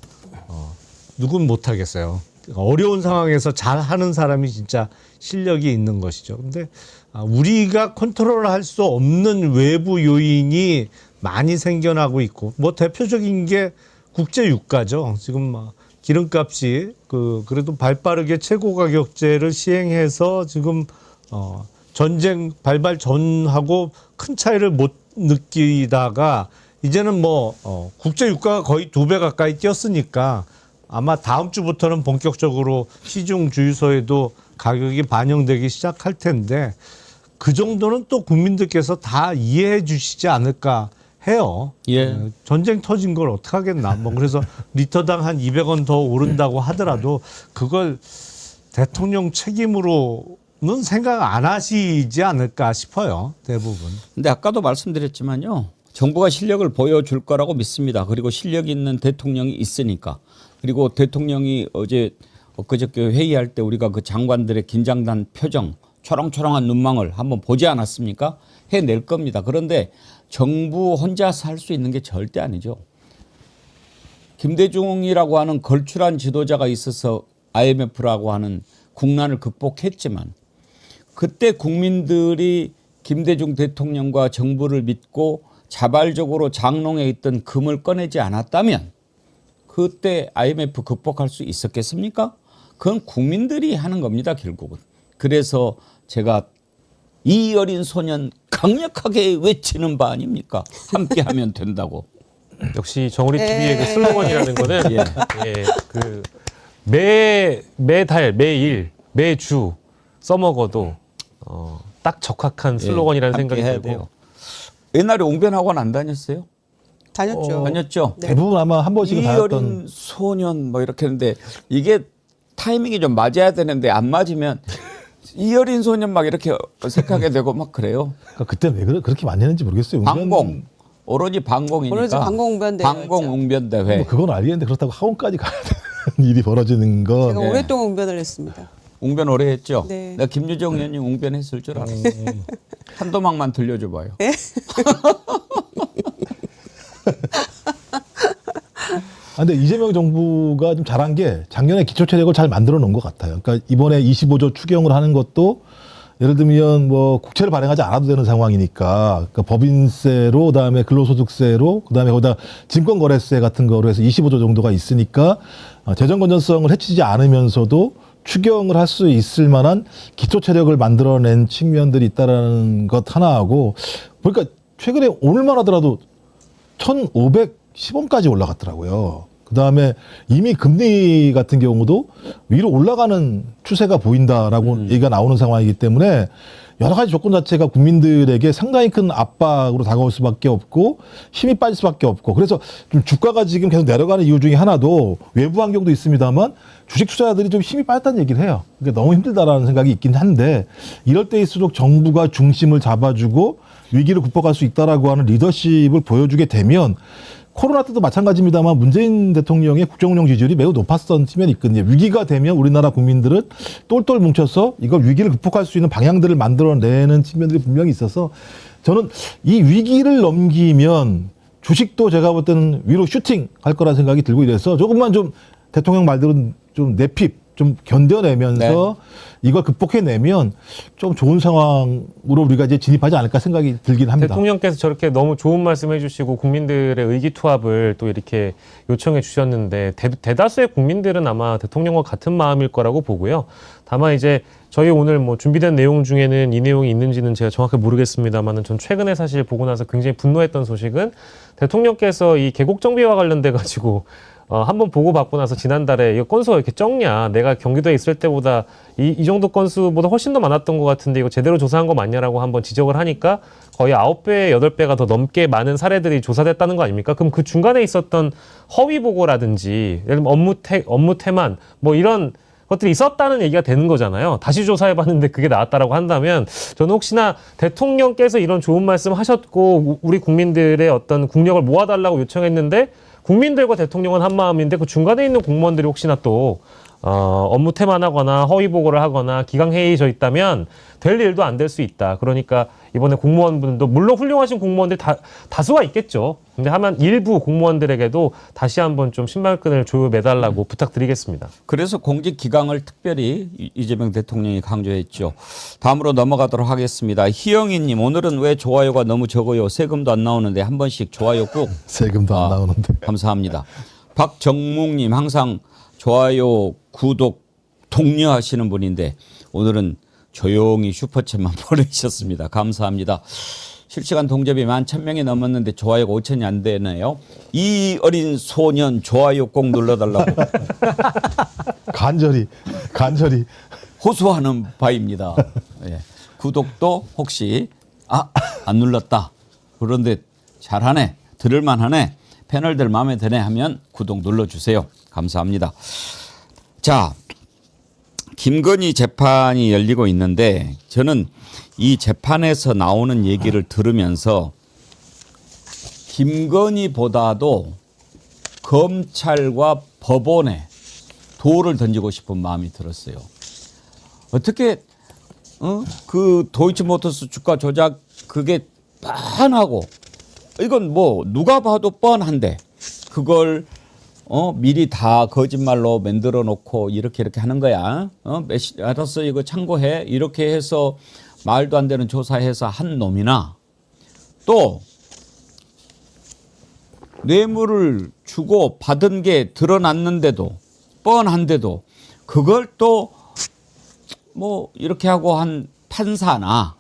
누군 못하겠어요. 어려운 상황에서 잘하는 사람이 진짜 실력이 있는 것이죠. 근데 우리가 컨트롤할 수 없는 외부 요인이 많이 생겨나고 있고 뭐 대표적인 게 국제 유가죠. 지금 기름값이 그래도 발빠르게 최고 가격제를 시행해서 지금 전쟁 발발 전하고 큰 차이를 못 느끼다가 이제는 뭐 국제 유가가 거의 2배 가까이 뛰었으니까 아마 다음 주부터는 본격적으로 시중 주유소에도 가격이 반영되기 시작할 텐데 그 정도는 또 국민들께서 다 이해해 주시지 않을까 해요. 예. 전쟁 터진 걸 어떻게 하겠나. 뭐 그래서 리터당 한 200원 더 오른다고 하더라도 그걸 대통령 책임으로는 생각 안 하시지 않을까 싶어요. 대부분. 근데 아까도 말씀드렸지만요. 정부가 실력을 보여줄 거라고 믿습니다. 그리고 실력 있는 대통령이 있으니까. 그리고 대통령이 엊그저께 회의할 때 우리가 그 장관들의 긴장된 표정, 초롱초롱한 눈망울 한번 보지 않았습니까? 해낼 겁니다. 그런데 정부 혼자서 할 수 있는 게 절대 아니죠. 김대중이라고 하는 걸출한 지도자가 있어서 IMF라고 하는 국난을 극복했지만 그때 국민들이 김대중 대통령과 정부를 믿고 자발적으로 장롱에 있던 금을 꺼내지 않았다면 그때 IMF 극복할 수 있었겠습니까? 그건 국민들이 하는 겁니다, 결국은. 그래서 제가 이 어린 소년 강력하게 외치는 바 아닙니까? 함께하면 된다고. 역시 정우리 TV의 그 슬로건이라는 거는 그 매달, 매일, 매주 써먹어도 딱 적합한 슬로건이라는 생각이 해야 들고. 돼요. 옛날에 옹변학원 안 다녔어요? 다녔죠. 다녔죠? 네. 대부분 아마 한 번씩은 이 다녔던. 어린 소년 뭐 이렇게 했는데 이게 타이밍이 좀 맞아야 되는데 안 맞으면 이 어린 소년 막 이렇게 어색하게 되고 막 그래요. 그러니까 그때 왜 그렇게 많이 했는지 모르겠어요. 방공. 오로지 방공이니까. 오로지 방공웅변대회였죠. 방공웅변대회. 뭐 그건 알겠는데 그렇다고 학원까지 가야 돼. 일이 벌어지는 거. 제가 오랫동안 웅변을 했습니다. 웅변 오래 했죠? 네. 내가 김유정 의원님 웅변 했을 줄 알았어. 한 도막만 들려줘 봐요. 근데 이재명 정부가 좀 잘한 게 작년에 기초체력을 잘 만들어 놓은 것 같아요. 그러니까 이번에 25조 추경을 하는 것도 예를 들면 뭐 국채를 발행하지 않아도 되는 상황이니까 그러니까 법인세로 그다음에 근로소득세로 그다음에 거기다 증권거래세 같은 거로 해서 25조 정도가 있으니까 재정 건전성을 해치지 않으면서도 추경을 할 수 있을 만한 기초체력을 만들어낸 측면들이 있다라는 것 하나하고 보니까 최근에 오늘만 하더라도 1,510원까지 올라갔더라고요. 그다음에 이미 금리 같은 경우도 위로 올라가는 추세가 보인다라고 얘기가 나오는 상황이기 때문에 여러 가지 조건 자체가 국민들에게 상당히 큰 압박으로 다가올 수밖에 없고 힘이 빠질 수밖에 없고 그래서 좀 주가가 지금 계속 내려가는 이유 중에 하나도 외부 환경도 있습니다만 주식 투자자들이 좀 힘이 빠졌다는 얘기를 해요. 그러니까 너무 힘들다라는 생각이 있긴 한데 이럴 때일수록 정부가 중심을 잡아주고 위기를 극복할 수 있다라고 하는 리더십을 보여주게 되면 코로나 때도 마찬가지입니다만 문재인 대통령의 국정운영 지지율이 매우 높았던 측면이 있거든요. 위기가 되면 우리나라 국민들은 똘똘 뭉쳐서 이걸 위기를 극복할 수 있는 방향들을 만들어내는 측면들이 분명히 있어서 저는 이 위기를 넘기면 주식도 제가 볼 때는 위로 슈팅 할 거라는 생각이 들고 이래서 조금만 좀 대통령 말대로 좀 내핍 좀 견뎌내면서 이걸 극복해내면 좀 좋은 상황으로 우리가 이제 진입하지 않을까 생각이 들긴 합니다. 대통령께서 저렇게 너무 좋은 말씀 해주시고 국민들의 의기투합을 또 이렇게 요청해 주셨는데 대다수의 국민들은 아마 대통령과 같은 마음일 거라고 보고요. 다만 이제 저희 오늘 뭐 준비된 내용 중에는 이 내용이 있는지는 제가 정확히 모르겠습니다만은 전 최근에 사실 보고 나서 굉장히 분노했던 소식은 대통령께서 이 계곡 정비와 관련돼 가지고 한번 보고 받고 나서 지난달에 이거 건수가 이렇게 적냐? 내가 경기도에 있을 때보다 이 정도 건수보다 훨씬 더 많았던 것 같은데 이거 제대로 조사한 거 맞냐라고 한번 지적을 하니까 거의 9배, 8배가 더 넘게 많은 사례들이 조사됐다는 거 아닙니까? 그럼 그 중간에 있었던 허위 보고라든지 예를 들면 업무 태만 뭐 이런 것들이 있었다는 얘기가 되는 거잖아요. 다시 조사해봤는데 그게 나왔다라고 한다면 저는 혹시나 대통령께서 이런 좋은 말씀 하셨고 우리 국민들의 어떤 국력을 모아달라고 요청했는데 국민들과 대통령은 한 마음인데 그 중간에 있는 공무원들이 혹시나 또 업무 태만하거나 허위 보고를 하거나 기강해이져 있다면 될 일도 안 될 수 있다. 그러니까 이번에 공무원분도 물론 훌륭하신 공무원들이 다수가 있겠죠. 근데 하면 일부 공무원들에게도 다시 한번 좀 신발끈을 조여매달라고 부탁드리겠습니다. 그래서 공직 기강을 특별히 이재명 대통령이 강조했죠. 다음으로 넘어가도록 하겠습니다. 희영이님 오늘은 왜 좋아요가 너무 적어요? 세금도 안 나오는데 한 번씩 좋아요 꾹. 세금도 안 나오는데. 감사합니다. 박정묵님 항상 좋아요, 구독, 독려하시는 분인데 오늘은 조용히 슈퍼챗만 보내주셨습니다. 감사합니다. 실시간 동접이 11,000명이 넘었는데 좋아요가 5,000이 안 되네요. 이 어린 소년 좋아요 꼭 눌러달라고 간절히 호소하는 바입니다. 예. 구독도 혹시 안 눌렀다. 그런데 잘하네. 들을만하네. 패널들 마음에 드네 하면 구독 눌러주세요. 감사합니다. 자, 김건희 재판이 열리고 있는데 저는 이 재판에서 나오는 얘기를 들으면서 김건희보다도 검찰과 법원에 돌을 던지고 싶은 마음이 들었어요. 어떻게 그 도이치모터스 주가 조작 그게 뻔하고 이건 뭐 누가 봐도 뻔한데 그걸 미리 다 거짓말로 만들어 놓고 이렇게 하는 거야. 알았어 이거 참고해. 이렇게 해서 말도 안 되는 조사해서 한 놈이나 또 뇌물을 주고 받은 게 드러났는데도 뻔한데도 그걸 또 뭐 이렇게 하고 한 판사나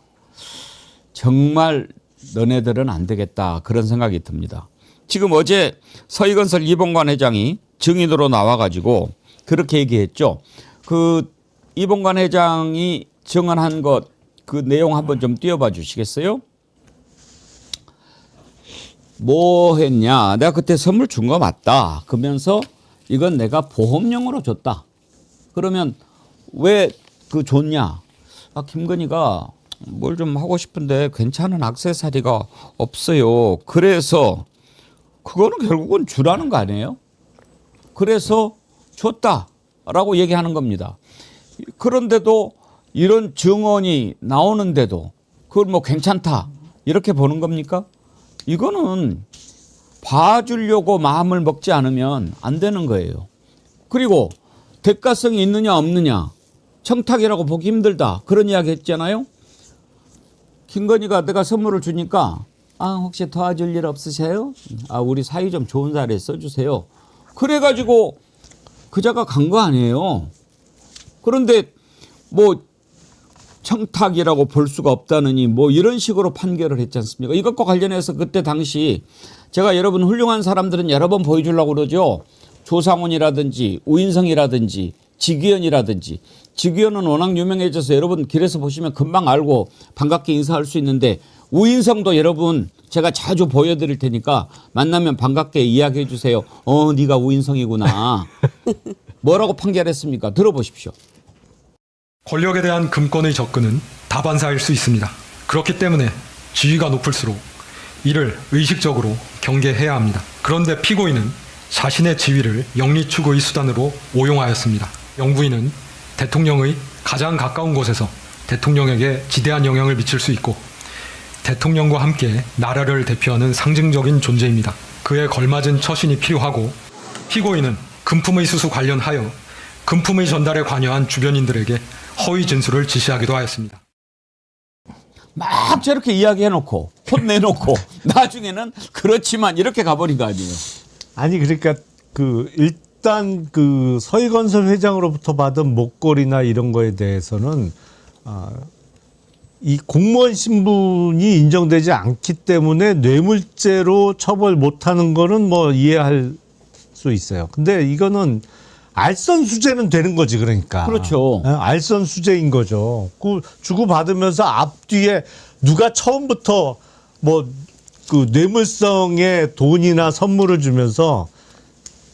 정말 너네들은 안 되겠다 그런 생각이 듭니다. 지금 어제 서희건설 이봉관 회장이 증인으로 나와가지고 그렇게 얘기했죠. 그 이봉관 회장이 증언한 것 그 내용 한번 좀 띄워봐 주시겠어요? 뭐 했냐? 내가 그때 선물 준 거 맞다. 그러면서 이건 내가 보험용으로 줬다. 그러면 왜 그 줬냐? 김건희가 뭘 좀 하고 싶은데 괜찮은 액세서리가 없어요. 그래서 그거는 결국은 주라는 거 아니에요? 그래서 줬다라고 얘기하는 겁니다. 그런데도 이런 증언이 나오는데도 그걸 뭐 괜찮다 이렇게 보는 겁니까? 이거는 봐주려고 마음을 먹지 않으면 안 되는 거예요. 그리고 대가성이 있느냐 없느냐 청탁이라고 보기 힘들다 그런 이야기 했잖아요. 김건희가 내가 선물을 주니까 혹시 도와줄 일 없으세요? 우리 사이 좀 좋은 자리에 써주세요. 그래가지고 그자가 간 거 아니에요. 그런데 뭐 청탁이라고 볼 수가 없다느니 뭐 이런 식으로 판결을 했지 않습니까? 이것과 관련해서 그때 당시 제가 여러분 훌륭한 사람들은 여러 번 보여주려고 그러죠. 조상훈이라든지 우인성이라든지 지귀현이라든지 지귀현은 워낙 유명해져서 여러분 길에서 보시면 금방 알고 반갑게 인사할 수 있는데 우인성도 여러분 제가 자주 보여드릴 테니까 만나면 반갑게 이야기해 주세요. 네가 우인성이구나. 뭐라고 판결했습니까? 들어보십시오. 권력에 대한 금권의 접근은 다반사일 수 있습니다. 그렇기 때문에 지위가 높을수록 이를 의식적으로 경계해야 합니다. 그런데 피고인은 자신의 지위를 영리추구의 수단으로 오용하였습니다. 영부인은 대통령의 가장 가까운 곳에서 대통령에게 지대한 영향을 미칠 수 있고 대통령과 함께 나라를 대표하는 상징적인 존재입니다. 그에 걸맞은 처신이 필요하고 피고인은 금품의 수수 관련하여 금품의 전달에 관여한 주변인들에게 허위 진술을 지시하기도 하였습니다. 막 저렇게 이야기해놓고 혼내놓고 나중에는 그렇지만 이렇게 가버린 거 아니에요. 아니 그러니까 일단 서희건설 회장으로부터 받은 목걸이나 이런 거에 대해서는 이 공무원 신분이 인정되지 않기 때문에 뇌물죄로 처벌 못하는 거는 뭐 이해할 수 있어요. 근데 이거는 알선수재는 되는 거지 그러니까. 그렇죠. 알선수재인 거죠. 그 주고받으면서 앞뒤에 누가 처음부터 뭐 뇌물성의 돈이나 선물을 주면서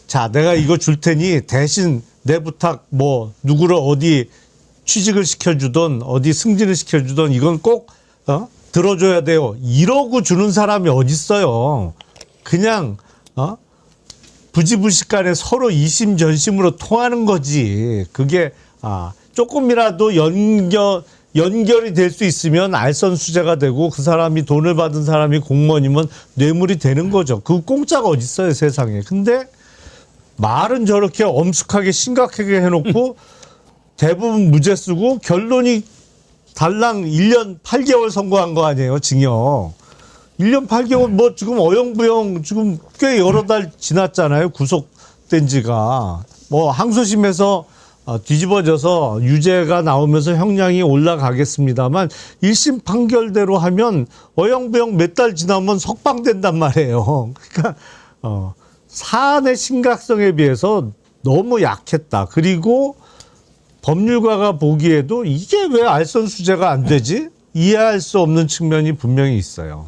자 내가 이거 줄 테니 대신 내 부탁 뭐 누구를 어디 취직을 시켜주던 어디 승진을 시켜주던 이건 꼭 들어줘야 돼요. 이러고 주는 사람이 어딨어요. 그냥 부지불식간에 서로 이심전심으로 통하는 거지. 그게 조금이라도 연결이 될 수 있으면 알선수재가 되고 그 사람이 돈을 받은 사람이 공무원이면 뇌물이 되는 거죠. 그 공짜가 어딨어요 세상에. 근데 말은 저렇게 엄숙하게 심각하게 해놓고 대부분 무죄 쓰고 결론이 달랑 1년 8개월 선고한 거 아니에요 징역. 1년 8개월 뭐 지금 어영부영 지금 꽤 여러 달 지났잖아요. 구속된 지가. 뭐 항소심에서 뒤집어져서 유죄가 나오면서 형량이 올라가겠습니다만 1심 판결대로 하면 어영부영 몇 달 지나면 석방된단 말이에요. 그러니까 사안의 심각성에 비해서 너무 약했다. 그리고 법률가가 보기에도 이게 왜 알선수재가 안 되지? 이해할 수 없는 측면이 분명히 있어요.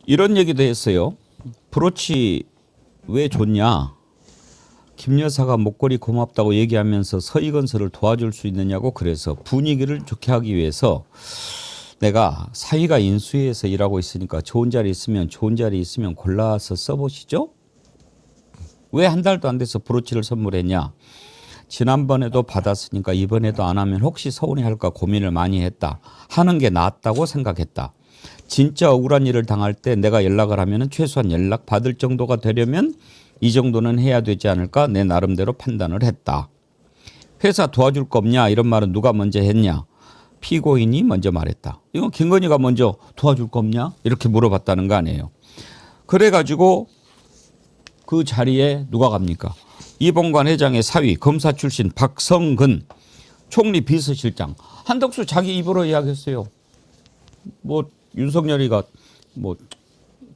이런 얘기도 했어요. 브로치 왜 줬냐? 김 여사가 목걸이 고맙다고 얘기하면서 서희건설을 도와줄 수 있느냐고 그래서 분위기를 좋게 하기 위해서 내가 사위가 인수위에서 일하고 있으니까 좋은 자리 있으면 골라서 써보시죠. 왜 한 달도 안 돼서 브로치를 선물했냐? 지난번에도 받았으니까 이번에도 안 하면 혹시 서운해할까 고민을 많이 했다. 하는 게 낫다고 생각했다. 진짜 억울한 일을 당할 때 내가 연락을 하면 최소한 연락 받을 정도가 되려면 이 정도는 해야 되지 않을까 내 나름대로 판단을 했다. 회사 도와줄 거 없냐 이런 말은 누가 먼저 했냐. 피고인이 먼저 말했다. 이건 김건희가 먼저 도와줄 거 없냐 이렇게 물어봤다는 거 아니에요. 그래가지고 그 자리에 누가 갑니까? 이봉관 회장의 사위 검사 출신 박성근 총리 비서실장 한덕수 자기 입으로 이야기했어요. 뭐 윤석열이가 뭐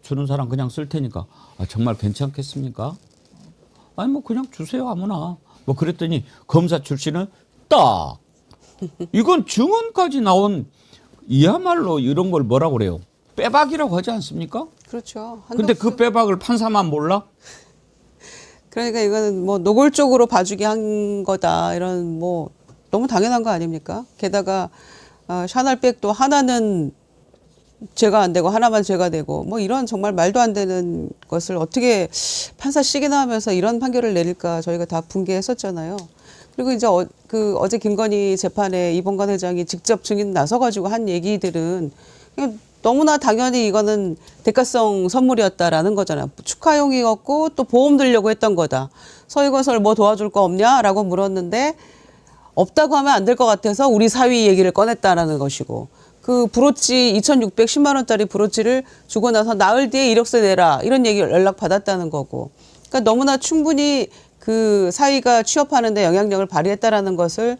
주는 사람 그냥 쓸 테니까 정말 괜찮겠습니까? 아니 뭐 그냥 주세요 아무나. 뭐 그랬더니 검사 출신은 딱 이건 증언까지 나온 이야말로 이런 걸 뭐라고 그래요? 빼박이라고 하지 않습니까? 그렇죠. 근데 그 빼박을 판사만 몰라? 그러니까 이거는 뭐 노골적으로 봐주게 한 거다 이런 뭐 너무 당연한 거 아닙니까? 게다가 샤넬백도 하나는 죄가 안 되고 하나만 죄가 되고 뭐 이런 정말 말도 안 되는 것을 어떻게 판사 시기나 하면서 이런 판결을 내릴까 저희가 다 분개했었잖아요. 그리고 이제 어제 김건희 재판에 이봉관 회장이 직접 증인 나서가지고 한 얘기들은 그냥 너무나 당연히 이거는 대가성 선물이었다라는 거잖아요. 축하용이었고 또 보험 들려고 했던 거다. 서희건설 뭐 도와줄 거 없냐라고 물었는데 없다고 하면 안 될 것 같아서 우리 사위 얘기를 꺼냈다라는 것이고 그 브로치 2,610만 원짜리 브로치를 주고 나서 나흘 뒤에 이력서 내라 이런 얘기 연락 받았다는 거고 그러니까 너무나 충분히 그 사위가 취업하는데 영향력을 발휘했다라는 것을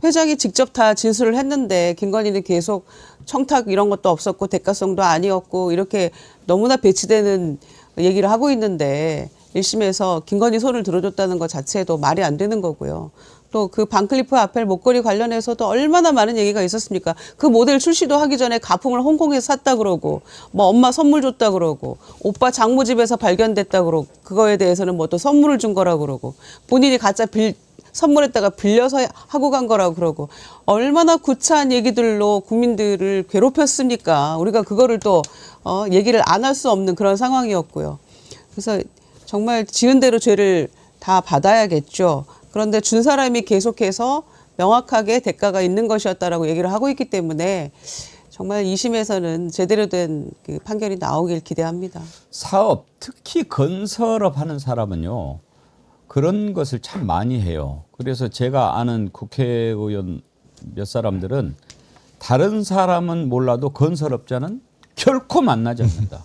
회장이 직접 다 진술을 했는데 김건희는 계속 청탁 이런 것도 없었고 대가성도 아니었고 이렇게 너무나 배치되는 얘기를 하고 있는데 1심에서 김건희 손을 들어줬다는 것 자체도 말이 안 되는 거고요. 또 그 반클리프 아펠 목걸이 관련해서도 얼마나 많은 얘기가 있었습니까? 그 모델 출시도 하기 전에 가품을 홍콩에서 샀다 그러고 뭐 엄마 선물 줬다 그러고 오빠 장모 집에서 발견됐다 그러고 그거에 대해서는 뭐 또 선물을 준 거라 그러고 본인이 가짜 선물했다가 빌려서 하고 간 거라고 그러고 얼마나 구차한 얘기들로 국민들을 괴롭혔습니까? 우리가 그거를 또 얘기를 안 할 수 없는 그런 상황이었고요. 그래서 정말 지은 대로 죄를 다 받아야겠죠. 그런데 준 사람이 계속해서 명확하게 대가가 있는 것이었다라고 얘기를 하고 있기 때문에 정말 2심에서는 제대로 된 그 판결이 나오길 기대합니다. 사업, 특히 건설업 하는 사람은요. 그런 것을 참 많이 해요. 그래서 제가 아는 국회의원 몇 사람들은 다른 사람은 몰라도 건설업자는 결코 만나지 않는다.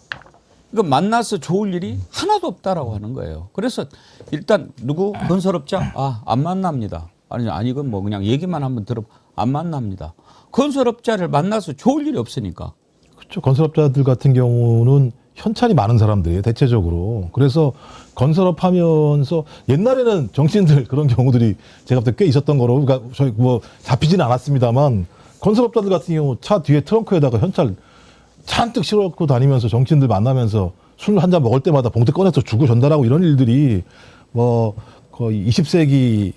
그러니까 만나서 좋을 일이 하나도 없다라고 하는 거예요. 그래서 일단 누구 건설업자 안 만납니다. 아니 이건 뭐 그냥 얘기만 한번 들어 안 만납니다. 건설업자를 만나서 좋을 일이 없으니까. 그렇죠. 건설업자들 같은 경우는 현찰이 많은 사람들이에요, 대체적으로. 그래서 건설업 하면서 옛날에는 정치인들 그런 경우들이 제가 볼 때 꽤 있었던 거로, 그러니까 저희 뭐 잡히지는 않았습니다만 건설업자들 같은 경우 차 뒤에 트렁크에다가 현찰 잔뜩 실어갖고 다니면서 정치인들 만나면서 술 한 잔 먹을 때마다 봉투 꺼내서 주고 전달하고 이런 일들이 뭐 거의 20세기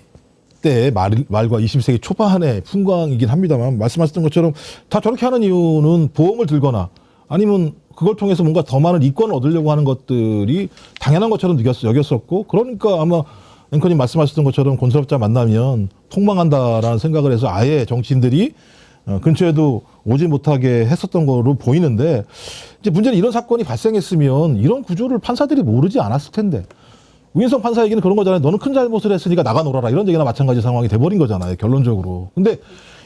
때의 말과 20세기 초반의 풍광이긴 합니다만 말씀하셨던 것처럼 다 저렇게 하는 이유는 보험을 들거나 아니면 그걸 통해서 뭔가 더 많은 이권을 얻으려고 하는 것들이 당연한 것처럼 여겼었고 그러니까 아마 앵커님 말씀하셨던 것처럼 건설업자 만나면 폭망한다라는 생각을 해서 아예 정치인들이 근처에도 오지 못하게 했었던 거로 보이는데 이제 문제는 이런 사건이 발생했으면 이런 구조를 판사들이 모르지 않았을 텐데 우인성 판사 얘기는 그런 거잖아요. 너는 큰 잘못을 했으니까 나가 놀아라 이런 얘기나 마찬가지 상황이 돼버린 거잖아요. 결론적으로. 근데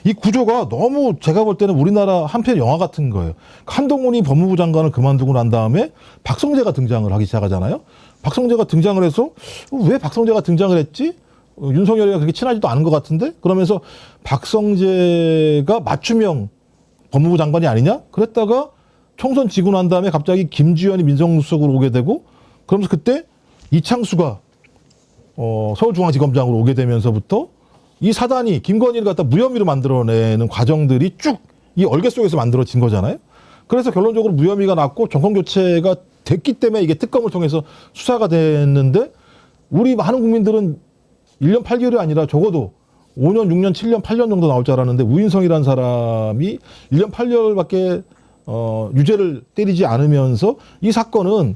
이 구조가 너무 제가 볼 때는 우리나라 한편 영화 같은 거예요. 한동훈이 법무부 장관을 그만두고 난 다음에 박성재가 등장을 하기 시작하잖아요. 박성재가 등장을 해서 왜 박성재가 등장을 했지? 윤석열이가 그렇게 친하지도 않은 것 같은데? 그러면서 박성재가 맞춤형 법무부 장관이 아니냐? 그랬다가 총선 지고 난 다음에 갑자기 김주현이 민정수석으로 오게 되고 그러면서 그때 이창수가 서울중앙지검장으로 오게 되면서부터 이 사단이 김건희를 갖다 무혐의로 만들어내는 과정들이 쭉 이 얼개 속에서 만들어진 거잖아요. 그래서 결론적으로 무혐의가 났고 정권교체가 됐기 때문에 이게 특검을 통해서 수사가 됐는데 우리 많은 국민들은 1년 8개월이 아니라 적어도 5년, 6년, 7년, 8년 정도 나올 줄 알았는데 우인성이라는 사람이 1년 8개월밖에 유죄를 때리지 않으면서 이 사건은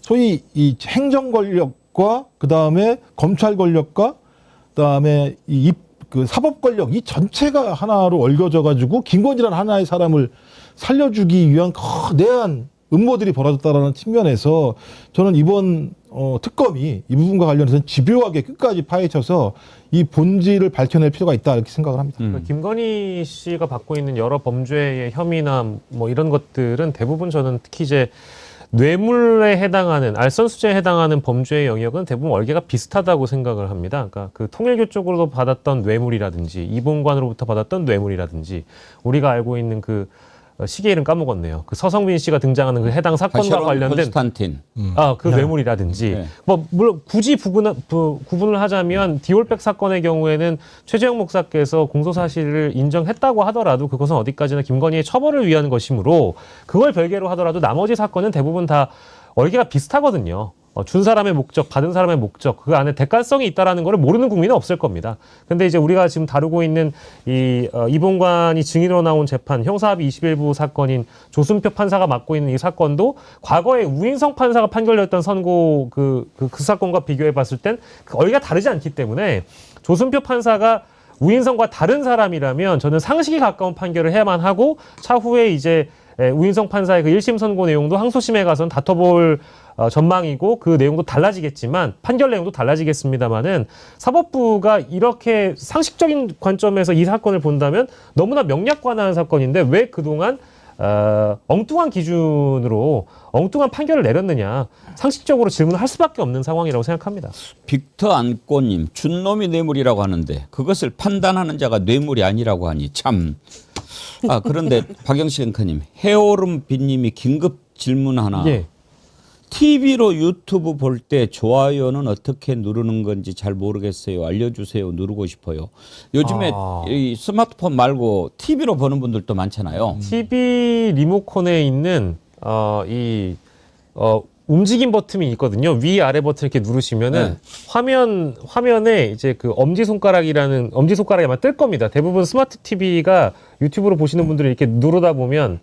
소위 이 행정 권력과 그다음에 검찰 권력과 그다음에 그 사법 권력 이 전체가 하나로 얽혀져 가지고 김건희라는 하나의 사람을 살려주기 위한 거대한 음모들이 벌어졌다라는 측면에서 저는 이번 특검이 이 부분과 관련해서는 집요하게 끝까지 파헤쳐서 이 본질을 밝혀낼 필요가 있다 이렇게 생각을 합니다. 그러니까 김건희 씨가 받고 있는 여러 범죄의 혐의나 뭐 이런 것들은 대부분 저는 특히 이제 뇌물에 해당하는 알선수재에 해당하는 범죄의 영역은 대부분 얼개가 비슷하다고 생각을 합니다. 그러니까 그 통일교 쪽으로 받았던 뇌물이라든지 이봉관으로부터 받았던 뇌물이라든지 우리가 알고 있는 그 시계 이름 까먹었네요. 그 서성민 씨가 등장하는 그 해당 사건과 관련된 콘스탄틴. 그 뇌물이라든지 네. 뭐 물론 굳이 구분을 하자면 디올백 사건의 경우에는 최재형 목사께서 공소 사실을 인정했다고 하더라도 그것은 어디까지나 김건희의 처벌을 위한 것이므로 그걸 별개로 하더라도 나머지 사건은 대부분 다 얼개가 비슷하거든요. 준 사람의 목적, 받은 사람의 목적, 그 안에 대가성이 있다라는 걸 모르는 국민은 없을 겁니다. 근데 이제 우리가 지금 다루고 있는 이봉관이 증인으로 나온 재판, 형사합의 21부 사건인 조순표 판사가 맡고 있는 이 사건도 과거에 우인성 판사가 판결했던 선고 그 사건과 비교해 봤을 땐 거의가 다르지 않기 때문에 조순표 판사가 우인성과 다른 사람이라면 저는 상식에 가까운 판결을 해야만 하고 차후에 이제 우인성 판사의 그 1심 선고 내용도 항소심에 가서는 다퉈볼 전망이고 그 내용도 달라지겠지만 판결 내용도 달라지겠습니다만은 사법부가 이렇게 상식적인 관점에서 이 사건을 본다면 너무나 명약관화한 사건인데 왜 그동안 엉뚱한 기준으로 엉뚱한 판결을 내렸느냐 상식적으로 질문을 할 수밖에 없는 상황이라고 생각합니다. 빅터 안꼬님 준 놈이 뇌물이라고 하는데 그것을 판단하는 자가 뇌물이 아니라고 하니 참. 그런데 박영식 앵커님 해오름 빈님이 긴급 질문 하나. 예. TV로 유튜브 볼 때 좋아요는 어떻게 누르는 건지 잘 모르겠어요. 알려주세요. 누르고 싶어요. 요즘에 이 스마트폰 말고 TV로 보는 분들도 많잖아요. TV 리모컨에 있는 움직임 버튼이 있거든요. 위 아래 버튼 이렇게 누르시면은 화면에 이제 그 엄지손가락이 아마 뜰 겁니다. 대부분 스마트 TV가 유튜브로 보시는 분들이 이렇게 누르다 보면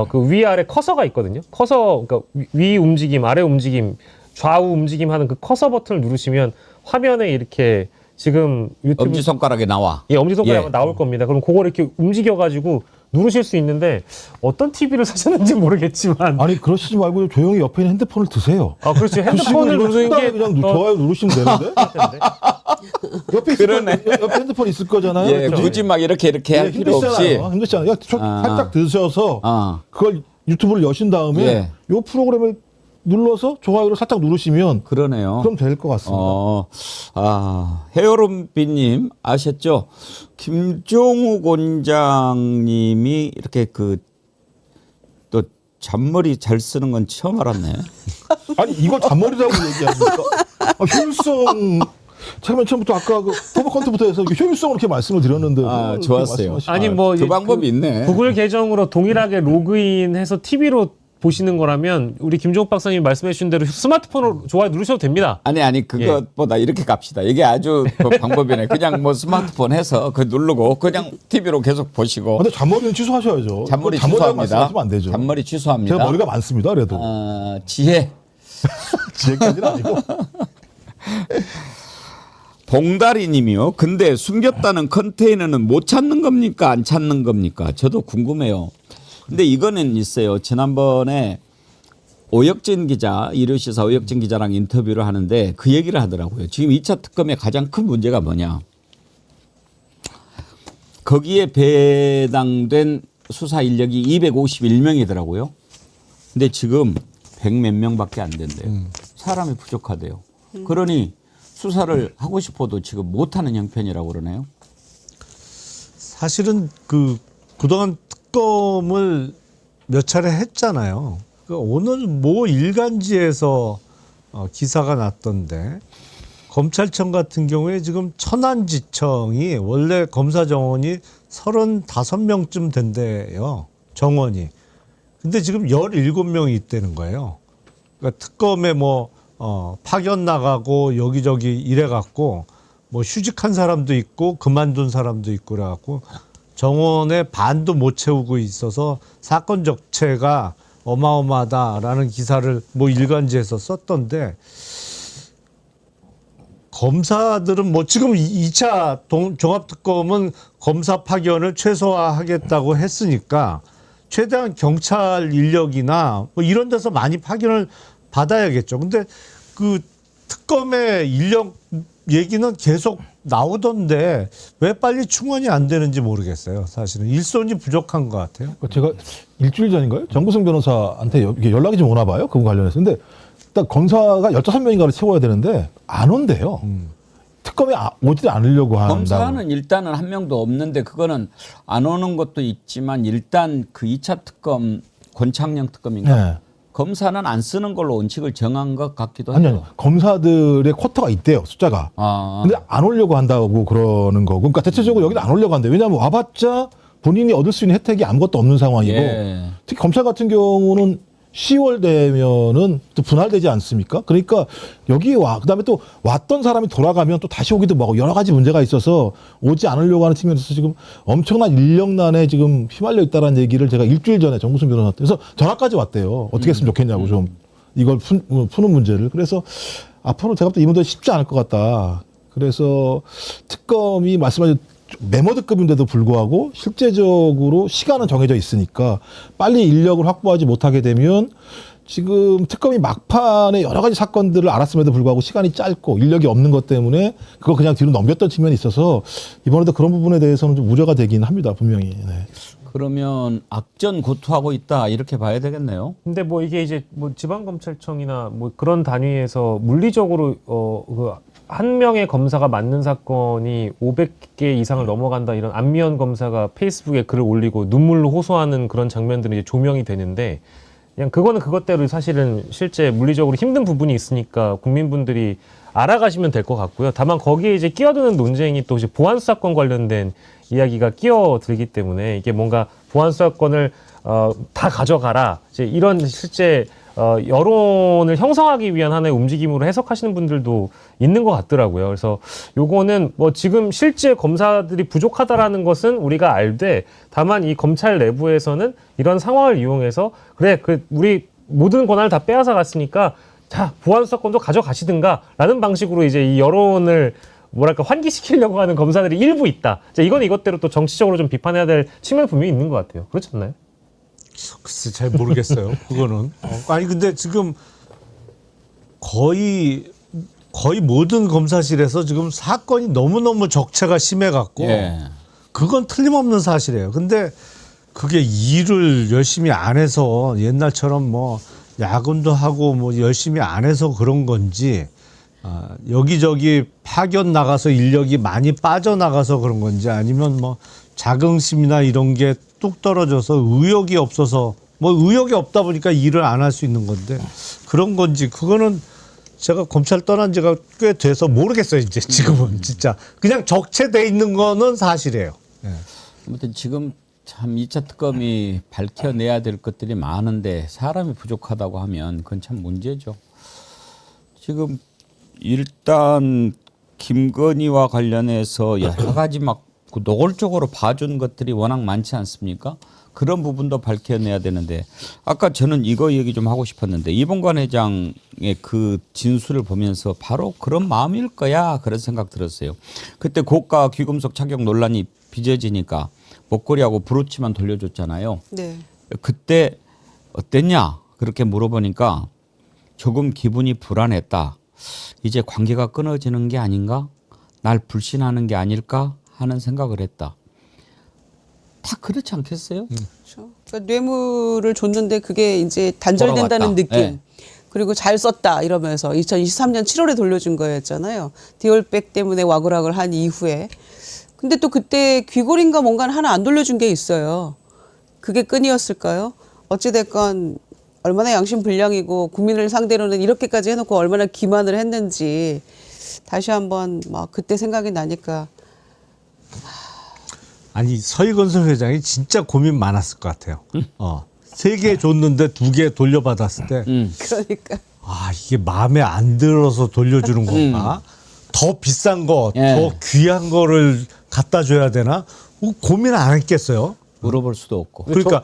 그 위아래 커서가 있거든요. 커서, 그러니까 위 움직임, 아래 움직임, 좌우 움직임 하는 그 커서 버튼을 누르시면 화면에 이렇게 지금 유튜브. 엄지손가락에 나와. 예, 엄지손가락에 나올 겁니다. 그럼 그걸 이렇게 움직여가지고 누르실 수 있는데 어떤 TV를 사셨는지 모르겠지만. 아니, 그러시지 말고 조용히 옆에 있는 핸드폰을 드세요. 그렇죠. 핸드폰을 누르는 게. 그냥 좋아요 누르시면 되는데? 옆에 옆에 핸드폰 있을 거잖아요. 예, 굳이 막 이렇게 할 필요 없이. 힘들지 않아요. 살짝 드셔서 그걸 유튜브를 여신 다음에 요 프로그램을 눌러서 좋아요를 살짝 누르시면 그러네요. 그럼 될 것 같습니다. 해오름비님 아셨죠? 김종욱 원장님이 이렇게 또 잔머리 잘 쓰는 건 처음 알았네. 아니 이걸 잔머리라고 얘기합니까? 효율성. 처음부터 아까 그 토버 컨트부터 해서 효율성을 이렇게 말씀을 드렸는데 좋았어요. 아니 뭐 그 방법이 있네. 구글 계정으로 동일하게 로그인해서 TV로 보시는 거라면 우리 김종욱 박사님이 말씀해 주신 대로 스마트폰으로 좋아요 누르셔도 됩니다. 아니 그것보다 이렇게 갑시다. 이게 아주 방법이네. 그냥 뭐 스마트폰 해서 그 누르고 그냥 TV로 계속 보시고. 근데 잔머리는 취소하셔야죠. 잔머리 취소합니다. 안 되죠. 잔머리 취소합니다. 제가 머리가 많습니다. 그래도. 지혜까지는 아니고. 봉다리 님이요. 근데 숨겼다는 컨테이너는 못 찾는 겁니까? 안 찾는 겁니까? 저도 궁금해요. 근데 이거는 있어요. 지난번에 오혁진 기자, 일요시사 오혁진 기자랑 인터뷰를 하는데 그 얘기를 하더라고요. 지금 2차 특검의 가장 큰 문제가 뭐냐. 거기에 배당된 수사 인력이 251명이더라고요. 근데 지금 100몇 명밖에 안 된대요. 사람이 부족하대요. 그러니 수사를 하고 싶어도 지금 못하는 형편이라고 그러네요. 사실은 그동안 특검을 몇 차례 했잖아요. 오늘 모 일간지에서 기사가 났던데 검찰청 같은 경우에 지금 천안지청이 원래 검사 정원이 35명쯤 된대요. 정원이. 근데 지금 17명이 있다는 거예요. 그러니까 특검에 파견 나가고 여기저기 이래갖고 휴직한 사람도 있고 그만둔 사람도 있고 그래갖고 정원의 반도 못 채우고 있어서 사건 적체가 어마어마하다라는 기사를 일간지에서 썼던데 검사들은 지금 2차 종합특검은 검사 파견을 최소화하겠다고 했으니까 최대한 경찰 인력이나 이런 데서 많이 파견을 받아야겠죠. 근데 그 특검의 인력 얘기는 계속 나오던데 왜 빨리 충원이 안 되는지 모르겠어요. 사실은 일손이 부족한 것 같아요. 제가 일주일 전인가요? 정구승 변호사한테 연락이 좀 오나 봐요. 그거 관련해서. 근데 일단 검사가 15명인가를 채워야 되는데 안 온대요. 특검에 오지 않으려고 한다고. 검사는 일단은 한 명도 없는데 그거는 안 오는 것도 있지만 일단 그 2차 특검 권창녕 특검인가? 네. 검사는 안 쓰는 걸로 원칙을 정한 것 같기도 해요. 아니요. 검사들의 쿼터가 있대요. 숫자가. 근데 안 오려고 한다고 그러는 거고. 그러니까 대체적으로 여기는 안 오려고 한대요. 왜냐하면 와봤자 본인이 얻을 수 있는 혜택이 아무것도 없는 상황이고 특히 검찰 같은 경우는 10월 되면은 또 분할되지 않습니까? 그러니까 여기 그다음에 또 왔던 사람이 돌아가면 또 다시 오기도 뭐하고 여러 가지 문제가 있어서 오지 않으려고 하는 측면에서 지금 엄청난 인력난에 지금 휘말려 있다라는 얘기를 제가 일주일 전에 정무승 변호사한테 그래서 전화까지 왔대요. 어떻게 했으면 좋겠냐고 좀 이걸 푸는 문제를. 그래서 앞으로 제가 볼 때 이 문제 쉽지 않을 것 같다. 그래서 특검이 말씀하신 메모드급인데도 불구하고 실제적으로 시간은 정해져 있으니까 빨리 인력을 확보하지 못하게 되면 지금 특검이 막판에 여러 가지 사건들을 알았음에도 불구하고 시간이 짧고 인력이 없는 것 때문에 그거 그냥 뒤로 넘겼던 측면이 있어서 이번에도 그런 부분에 대해서는 좀 우려가 되긴 합니다. 분명히. 네. 그러면 악전고투하고 있다 이렇게 봐야 되겠네요. 근데 뭐 이게 이제 뭐 지방검찰청이나 뭐 그런 단위에서 물리적으로 한 명의 검사가 맡는 사건이 500개 이상을 넘어간다 이런 안미연 검사가 페이스북에 글을 올리고 눈물로 호소하는 그런 장면들이 이제 조명이 되는데 그냥 그거는 그것대로 사실은 실제 물리적으로 힘든 부분이 있으니까 국민분들이 알아가시면 될 것 같고요. 다만 거기에 이제 끼어드는 논쟁이 또 이제 보안수사권 관련된 이야기가 끼어들기 때문에 이게 뭔가 보안수사권을 다 가져가라 이제 이런 실제 여론을 형성하기 위한 하나의 움직임으로 해석하시는 분들도 있는 것 같더라고요. 그래서 요거는 뭐 지금 실제 검사들이 부족하다라는 것은 우리가 알되 다만 이 검찰 내부에서는 이런 상황을 이용해서 그래 우리 모든 권한을 다 빼앗아 갔으니까 자 보안수사권도 가져가시든가라는 방식으로 이제 이 여론을 뭐랄까 환기시키려고 하는 검사들이 일부 있다. 자, 이건 이것대로 또 정치적으로 좀 비판해야 될 측면이 분명히 있는 것 같아요. 그렇지 않나요? 글쎄 잘 모르겠어요. 그거는. 아니 근데 지금 거의 모든 검사실에서 지금 사건이 너무너무 적체가 심해갖고 예. 그건 틀림없는 사실이에요. 근데 그게 일을 열심히 안 해서 옛날처럼 뭐 야근도 하고 뭐 열심히 안 해서 그런 건지 여기저기 파견 나가서 인력이 많이 빠져나가서 그런 건지 아니면 뭐 자긍심이나 이런 게 뚝 떨어져서 의욕이 없어서 뭐 의욕이 없다 보니까 일을 안 할 수 있는 건데 그런 건지 그거는 제가 검찰 떠난 지가 꽤 돼서 모르겠어요. 이제 지금은 진짜 그냥 적체돼 있는 거는 사실이에요. 네. 아무튼 지금 참 2차 특검이 밝혀내야 될 것들이 많은데 사람이 부족하다고 하면 그건 참 문제죠. 지금 일단 김건희와 관련해서 여러 가지 막 노골적으로 봐준 것들이 워낙 많지 않습니까? 그런 부분도 밝혀내야 되는데 아까 저는 이거 얘기 좀 하고 싶었는데 이봉관 회장의 그 진술을 보면서 바로 그런 마음일 거야 그런 생각 들었어요. 그때 고가 귀금속 착용 논란이 빚어지니까 목걸이하고 브로치만 돌려줬잖아요. 네. 그때 어땠냐 그렇게 물어보니까 조금 기분이 불안했다. 이제 관계가 끊어지는 게 아닌가? 날 불신하는 게 아닐까? 하는 생각을 했다. 다 그렇지 않겠어요? 그렇죠. 그러니까 뇌물을 줬는데 그게 이제 단절된다는 돌아왔다. 느낌. 네. 그리고 잘 썼다 이러면서 2023년 7월에 돌려준 거였잖아요. 디올백 때문에 와그락을 한 이후에. 근데 또 그때 귀걸이인가 뭔가는 하나 안 돌려준 게 있어요. 그게 끈이었을까요? 어찌됐건 얼마나 양심불량이고 국민을 상대로는 이렇게까지 해놓고 얼마나 기만을 했는지 다시 한번 막 그때 생각이 나니까 아니 서희건설 회장이 진짜 고민 많았을 것 같아요. 3개 줬는데 2개 돌려받았을 때 그러니까 이게 마음에 안 들어서 돌려주는 건가? 더 비싼 거, 더 귀한 거를 갖다 줘야 되나? 고민 안 했겠어요? 물어볼 수도 없고. 그러니까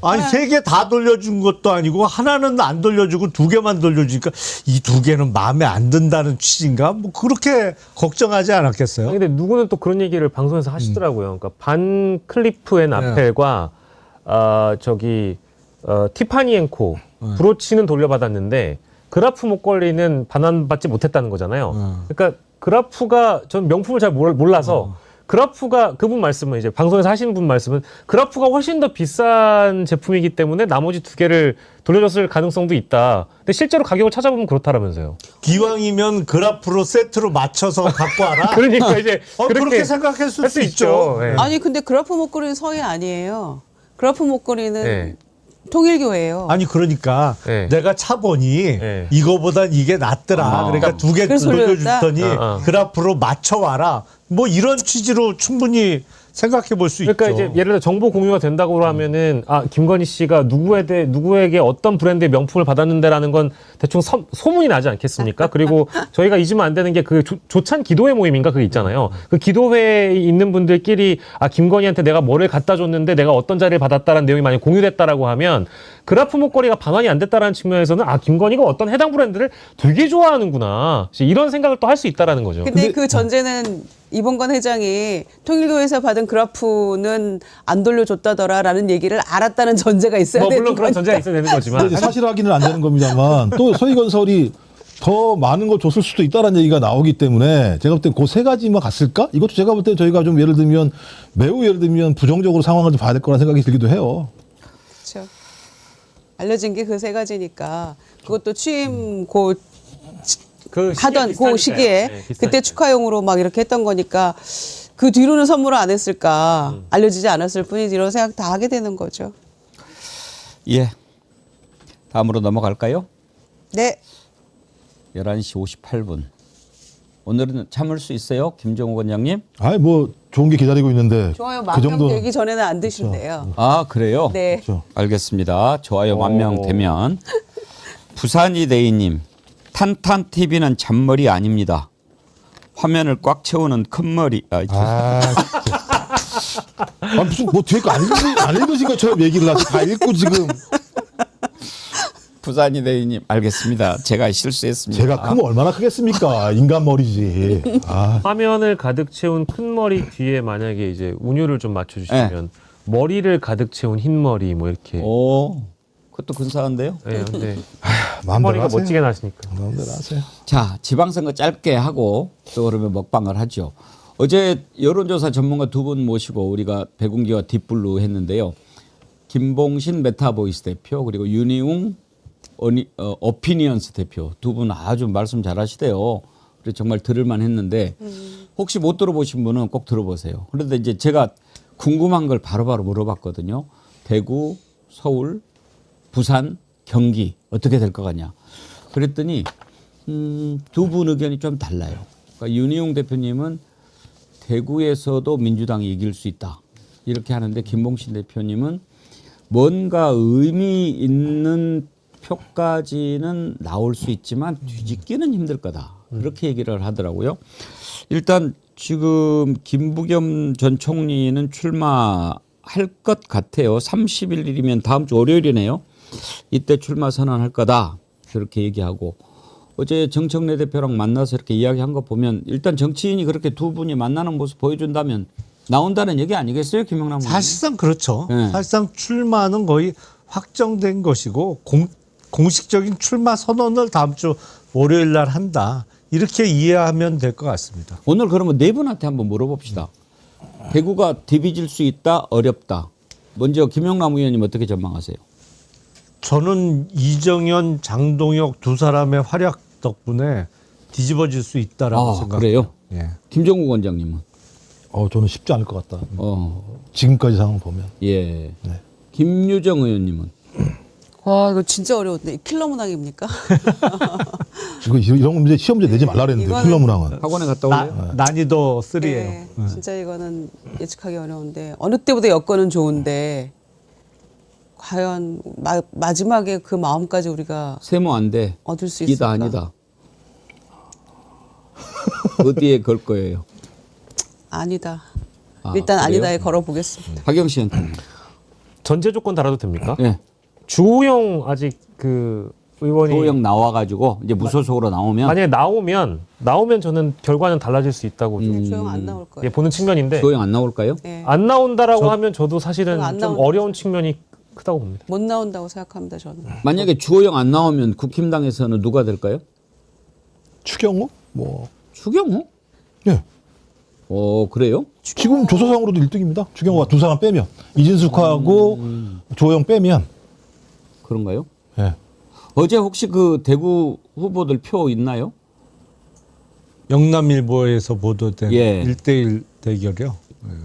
아니 3개 다 돌려준 것도 아니고 하나는 안 돌려주고 2개만 돌려주니까 이 2개는 마음에 안 든다는 취지인가? 뭐 그렇게 걱정하지 않았겠어요? 근데 누구는 또 그런 얘기를 방송에서 하시더라고요. 그러니까 반 클리프 앤 아펠과 티파니 앤코 브로치는 돌려받았는데 그라프 목걸이는 반환받지 못했다는 거잖아요. 그러니까 그라프가 전 명품을 잘 몰라서 그라프가 그분 말씀은 이제 방송에서 하시는 분 말씀은 그라프가 훨씬 더 비싼 제품이기 때문에 나머지 2개를 돌려줬을 가능성도 있다. 근데 실제로 가격을 찾아보면 그렇다라면서요. 기왕이면 그라프로 세트로 맞춰서 갖고 와라. 그러니까 이제 그렇게 생각할 수 있죠. 네. 아니 근데 그라프 목걸이는 서희 아니에요. 그라프 목걸이는 네. 통일교예요. 아니 그러니까 네. 내가 차보니 네. 이거보단 이게 낫더라. 그러니까 2개 그래서 돌려줬더니 돌렸다? 그라프로 맞춰와라. 뭐 이런 취지로 충분히 생각해 볼 수 그러니까 있죠. 이제 예를 들어 정보 공유가 된다고 하면은 김건희 씨가 누구에게 어떤 브랜드의 명품을 받았는데라는 건 대충 소문이 나지 않겠습니까? 그리고 저희가 잊으면 안 되는 게 그 조찬 기도회 모임인가 그게 있잖아요. 그 기도회에 있는 분들끼리 김건희한테 내가 뭐를 갖다 줬는데 내가 어떤 자리를 받았다라는 내용이 만약 공유됐다라고 하면 그래프 목걸이가 반환이 안 됐다라는 측면에서는 김건희가 어떤 해당 브랜드를 되게 좋아하는구나. 이런 생각을 또 할 수 있다라는 거죠. 근데 그 전제는 이봉관 회장이 통일교에서 받은 그라프는 안 돌려줬다더라라는 얘기를 알았다는 전제가 있어야 되는 물론 그런 거니까. 전제가 있어야 되는 거지만 근데 이제 사실 확인은 안 되는 겁니다만 또 서희건설이 더 많은 걸 줬을 수도 있다라는 얘기가 나오기 때문에 제가 볼 때 그 세 가지만 갔을까? 이것도 제가 볼 때 저희가 좀 예를 들면 부정적으로 상황을 좀 봐야 될 거라는 생각이 들기도 해요. 그렇죠. 알려진 게 그 세 가지니까 그것도 취임 하던 그 시기에 그때 축하용으로 막 이렇게 했던 거니까 그 뒤로는 선물을 안 했을까 알려지지 않았을 뿐이지 이런 생각 다 하게 되는 거죠. 예. 다음으로 넘어갈까요? 네. 11시 58분. 오늘은 참을 수 있어요? 김정우 원장님? 뭐 좋은 게 기다리고 있는데 좋아요. 그 만명 정도 되기 전에는 안 드신대요. 그래요? 네. 그렇죠. 알겠습니다. 좋아요. 10,000명 되면. 부산이데이님. 탄탄TV는 잔머리 아닙니다. 화면을 꽉 채우는 큰 머리. 무슨 뭐 뒤에 거 안 읽으신 것처럼 얘기를 하지. 다 읽고 지금. 부산이데이님 알겠습니다. 제가 실수했습니다. 제가 크면 얼마나 크겠습니까? 인간 머리지. 화면을 가득 채운 큰 머리 뒤에 만약에 이제 운율을 좀 맞춰주시면 머리를 가득 채운 흰 머리 뭐 이렇게. 그것도 근사한데요? 네, 근데 마음대로 머리가 하세요. 멋지게 나시니까. 마음대로 하세요. 자, 지방선거 짧게 하고 또 그러면 먹방을 하죠. 어제 여론조사 전문가 두 분 모시고 우리가 백운기와 딥블루 했는데요. 김봉신 메타보이스 대표 그리고 윤희웅 어피니언스 대표 두 분 아주 말씀 잘하시대요. 그래서 정말 들을만 했는데 혹시 못 들어보신 분은 꼭 들어보세요. 그런데 이제 제가 궁금한 걸 바로바로 물어봤거든요. 대구, 서울, 부산, 경기 어떻게 될 것 같냐. 그랬더니 두 분 의견이 좀 달라요. 그러니까 윤희용 대표님은 대구에서도 민주당이 이길 수 있다. 이렇게 하는데 김봉신 대표님은 뭔가 의미 있는 표까지는 나올 수 있지만 뒤집기는 힘들 거다. 그렇게 얘기를 하더라고요. 일단 지금 김부겸 전 총리는 출마할 것 같아요. 30일이면 다음 주 월요일이네요. 이때 출마 선언할 거다. 그렇게 얘기하고 어제 정청래 대표랑 만나서 이렇게 이야기한 거 보면 일단 정치인이 그렇게 두 분이 만나는 모습 보여준다면 나온다는 얘기 아니겠어요? 김영남 의원님? 사실상 그렇죠. 네. 사실상 출마는 거의 확정된 것이고 공식적인 출마 선언을 다음 주 월요일 날 한다. 이렇게 이해하면 될 것 같습니다. 오늘 그러면 네 분한테 한번 물어봅시다. 대구가 디비질 수 있다, 어렵다. 먼저 김영남 의원님 어떻게 전망하세요? 저는 이정현, 장동혁 두 사람의 활약 덕분에 뒤집어질 수 있다라고 생각해요. 그래요? 예. 김정국 원장님은? 저는 쉽지 않을 것 같다. 어, 지금까지 상황 보면. 예. 네. 김유정 의원님은? 와 이거 진짜 어려운데 킬러 문항입니까? 이런 문제 시험 문제 내지 말라 그랬는데 이거는- 킬러 문항은. 학원에 갔다 올래요? 난이도 3예요. 네, 진짜 이거는 예측하기 어려운데 어느 때보다 여건은 좋은데 과연 마지막에 그 마음까지 우리가 세모 안 돼. 얻을 수 있을까? 아니다. 어디에 걸 거예요? 아니다. 아, 일단 그래요? 아니다에 걸어보겠습니다. 박영 씨한테는? 전제 조건 달아도 됩니까? 네. 주호영 아직 그 의원이 조영 나와가지고 이제 무소속으로 나오면 만약에 나오면 저는 결과는 달라질 수 있다고 좀 조용 안 나올 거예요. 보는 측면인데 조영 안 나올까요? 네. 안 나온다라고 하면 저도 사실은 저는 안 좀 나온다고 어려운 측면이 크다고 봅니다. 못 나온다고 생각합니다. 저는. 만약에 주호영 안 나오면 국힘당에서는 누가 될까요? 추경호? 뭐. 추경호? 예. 그래요? 지금 조사상으로도 1등입니다. 추경호가 두 사람 빼면. 이진숙하고 조영 빼면. 그런가요? 예. 어제 혹시 그 대구 후보들 표 있나요? 영남일보에서 보도된 예. 1대1 대결이요.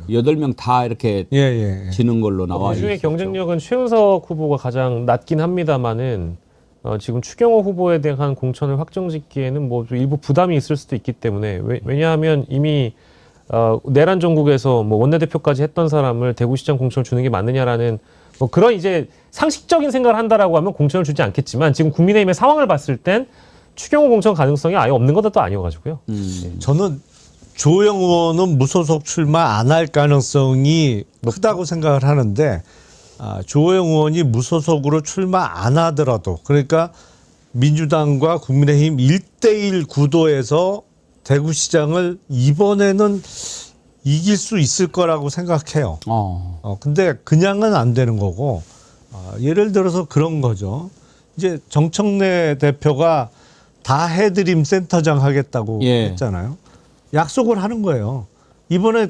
8명 다 이렇게 예. 지는 걸로 나와 그중에 있죠. 경쟁력은 최은석 후보가 가장 낮긴 합니다만은 지금 추경호 후보에 대한 공천을 확정짓기에는 뭐 좀 일부 부담이 있을 수도 있기 때문에 왜냐하면 이미 내란 전국에서 뭐 원내대표까지 했던 사람을 대구시장 공천을 주는 게 맞느냐라는 뭐 그런 이제 상식적인 생각을 한다라고 하면 공천을 주지 않겠지만 지금 국민의힘의 상황을 봤을 땐 추경호 공천 가능성이 아예 없는 것도 아니어가지고요. 저는 조영 의원은 무소속 출마 안 할 가능성이 크다고 생각을 하는데 조영 의원이 무소속으로 출마 안 하더라도 그러니까 민주당과 국민의힘 1대1 구도에서 대구시장을 이번에는 이길 수 있을 거라고 생각해요. 근데 그냥은 안 되는 거고 예를 들어서 그런 거죠. 이제 정청래 대표가 다 해드림 센터장 하겠다고 했잖아요. 약속을 하는 거예요. 이번에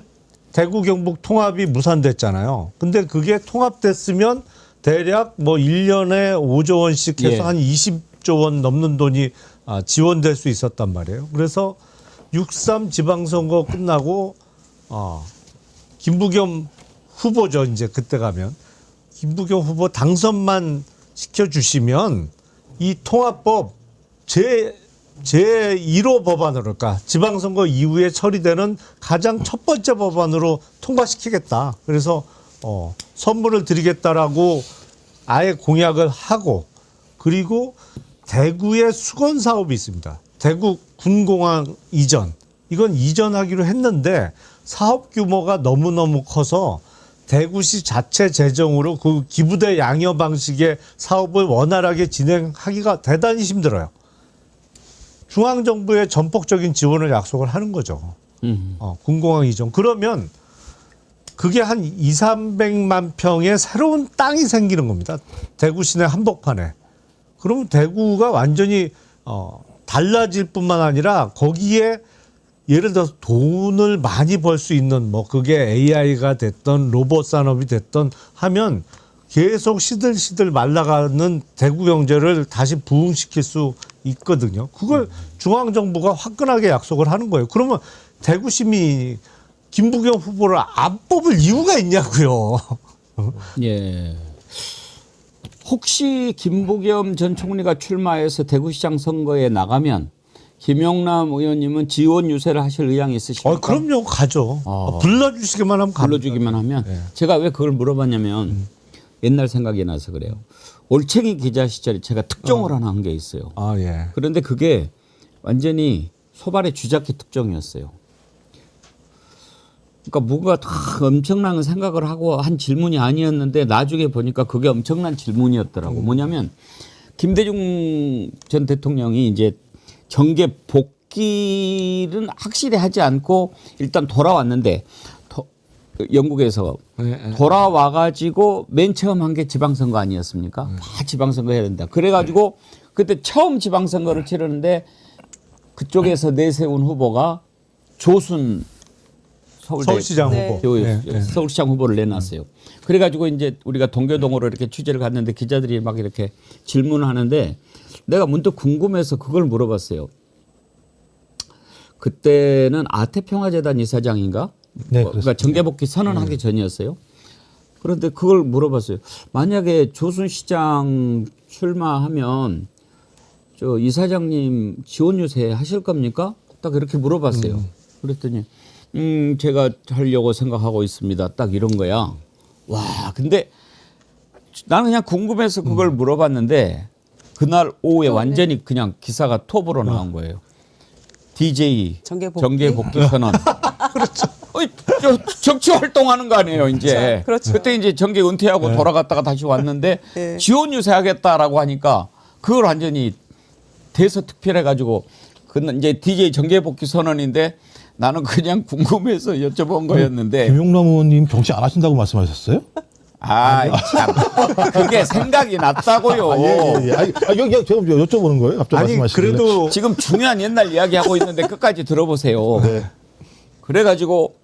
대구 경북 통합이 무산됐잖아요. 근데 그게 통합됐으면 대략 뭐 1년에 5조 원씩 해서 한 20조 원 넘는 돈이 지원될 수 있었단 말이에요. 그래서 6.3 지방선거 끝나고 김부겸 후보죠. 이제 그때 가면 김부겸 후보 당선만 시켜주시면 이 통합법 제1호 법안으로 그러니까 지방선거 이후에 처리되는 가장 첫 번째 법안으로 통과시키겠다. 그래서 선물을 드리겠다라고 아예 공약을 하고 그리고 대구에 수건 사업이 있습니다. 대구 군공항 이전. 이건 이전하기로 했는데 사업 규모가 너무너무 커서 대구시 자체 재정으로 그 기부대 양여 방식의 사업을 원활하게 진행하기가 대단히 힘들어요. 중앙정부의 전폭적인 지원을 약속을 하는 거죠. 군공항 이전. 그러면 그게 한 200~300만 평의 새로운 땅이 생기는 겁니다. 대구 시내 한복판에. 그러면 대구가 완전히 달라질 뿐만 아니라 거기에 예를 들어서 돈을 많이 벌 수 있는 뭐 그게 AI가 됐던 로봇 산업이 됐던 하면 계속 시들시들 말라가는 대구 경제를 다시 부흥시킬 수 있거든요. 그걸 중앙정부가 화끈하게 약속을 하는 거예요. 그러면 대구 시민이 김부겸 후보를 안 뽑을 이유가 있냐고요. 예. 혹시 김부겸 전 총리가 출마해서 대구시장 선거에 나가면 김용남 의원님은 지원 유세를 하실 의향이 있으십니까? 그럼요. 가죠. 불러주시기만 하면 갑니다. 불러주기만 하면. 제가 왜 그걸 물어봤냐면 옛날 생각이 나서 그래요. 올챙이 기자 시절에 제가 특종을 하나 한 게 있어요. 예. 그런데 그게 완전히 소발의 쥐잡기 특종이었어요. 그러니까 뭔가 다 엄청난 생각을 하고 한 질문이 아니었는데 나중에 보니까 그게 엄청난 질문이었더라고. 뭐냐면 김대중 전 대통령이 이제 정계 복귀는 확실히 하지 않고 일단 돌아왔는데 영국에서 돌아와 가지고 맨 처음 한 게 지방선거 아니었습니까? 다 지방선거 해야 된다. 그래가지고 그때 처음 지방선거를 치르는데 그쪽에서 내세운 후보가 조순 서울시장 후보. 서울시장 후보를 내놨어요. 그래가지고 이제 우리가 동교동으로 이렇게 취재를 갔는데 기자들이 막 이렇게 질문을 하는데 내가 문득 궁금해서 그걸 물어봤어요. 그때는 아태평화재단 이사장인가? 네, 그러니까 정계복귀 선언하기 전이었어요. 그런데 그걸 물어봤어요. 만약에 조순 시장 출마하면 저 이사장님 지원 유세 하실 겁니까? 딱 이렇게 물어봤어요. 그랬더니 제가 하려고 생각하고 있습니다. 딱 이런 거야. 와, 근데 나는 그냥 궁금해서 그걸 물어봤는데 그날 오후에 완전히 그냥 기사가 톱으로 나온 거예요. DJ 정계복귀 선언. 그렇죠. 정치 활동하는 거 아니에요, 이제. 그렇죠. 그때 이제 정계 은퇴하고 돌아갔다가 다시 왔는데 지원 유세하겠다라고 하니까 그걸 완전히 대서특필해가지고 이제 DJ 정계복귀 선언인데 나는 그냥 궁금해서 여쭤본 거였는데. 김용남 의원님 정치 안 하신다고 말씀하셨어요? 참. 그게 생각이 났다고요. 제가 여쭤보는 거예요. 갑자기 말씀하시길래. 그래도 지금 중요한 옛날 이야기 하고 있는데 끝까지 들어보세요. 그래가지고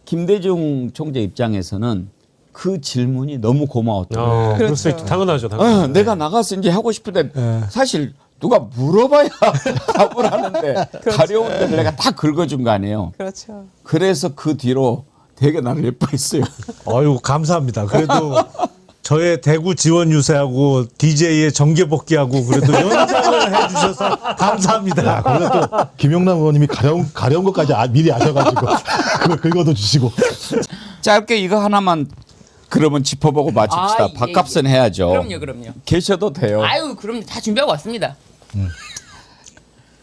김대중 총재 입장에서는 그 질문이 너무 고마웠다. 그럴 수 있죠. 당연하죠. 내가 나가서 이제 하고 싶은데 사실 누가 물어봐야 답을 하는데 가려운 데를 내가 다 긁어준 거 아니에요. 그렇죠. 그래서 그 뒤로 되게 나를 예뻐했어요. 감사합니다. 그래도 저의 대구 지원 유세하고 DJ의 정계 복귀하고 그래도 연장을 해주셔서 감사합니다. 거기다 또 김영남 의원님이 가려운 것까지 미리 아셔가지고 그거 긁어도 주시고. 짧게 이거 하나만 그러면 짚어보고 마칩시다. 예, 밥값은 예. 해야죠. 그럼요. 계셔도 돼요. 아유, 그럼 다 준비하고 왔습니다.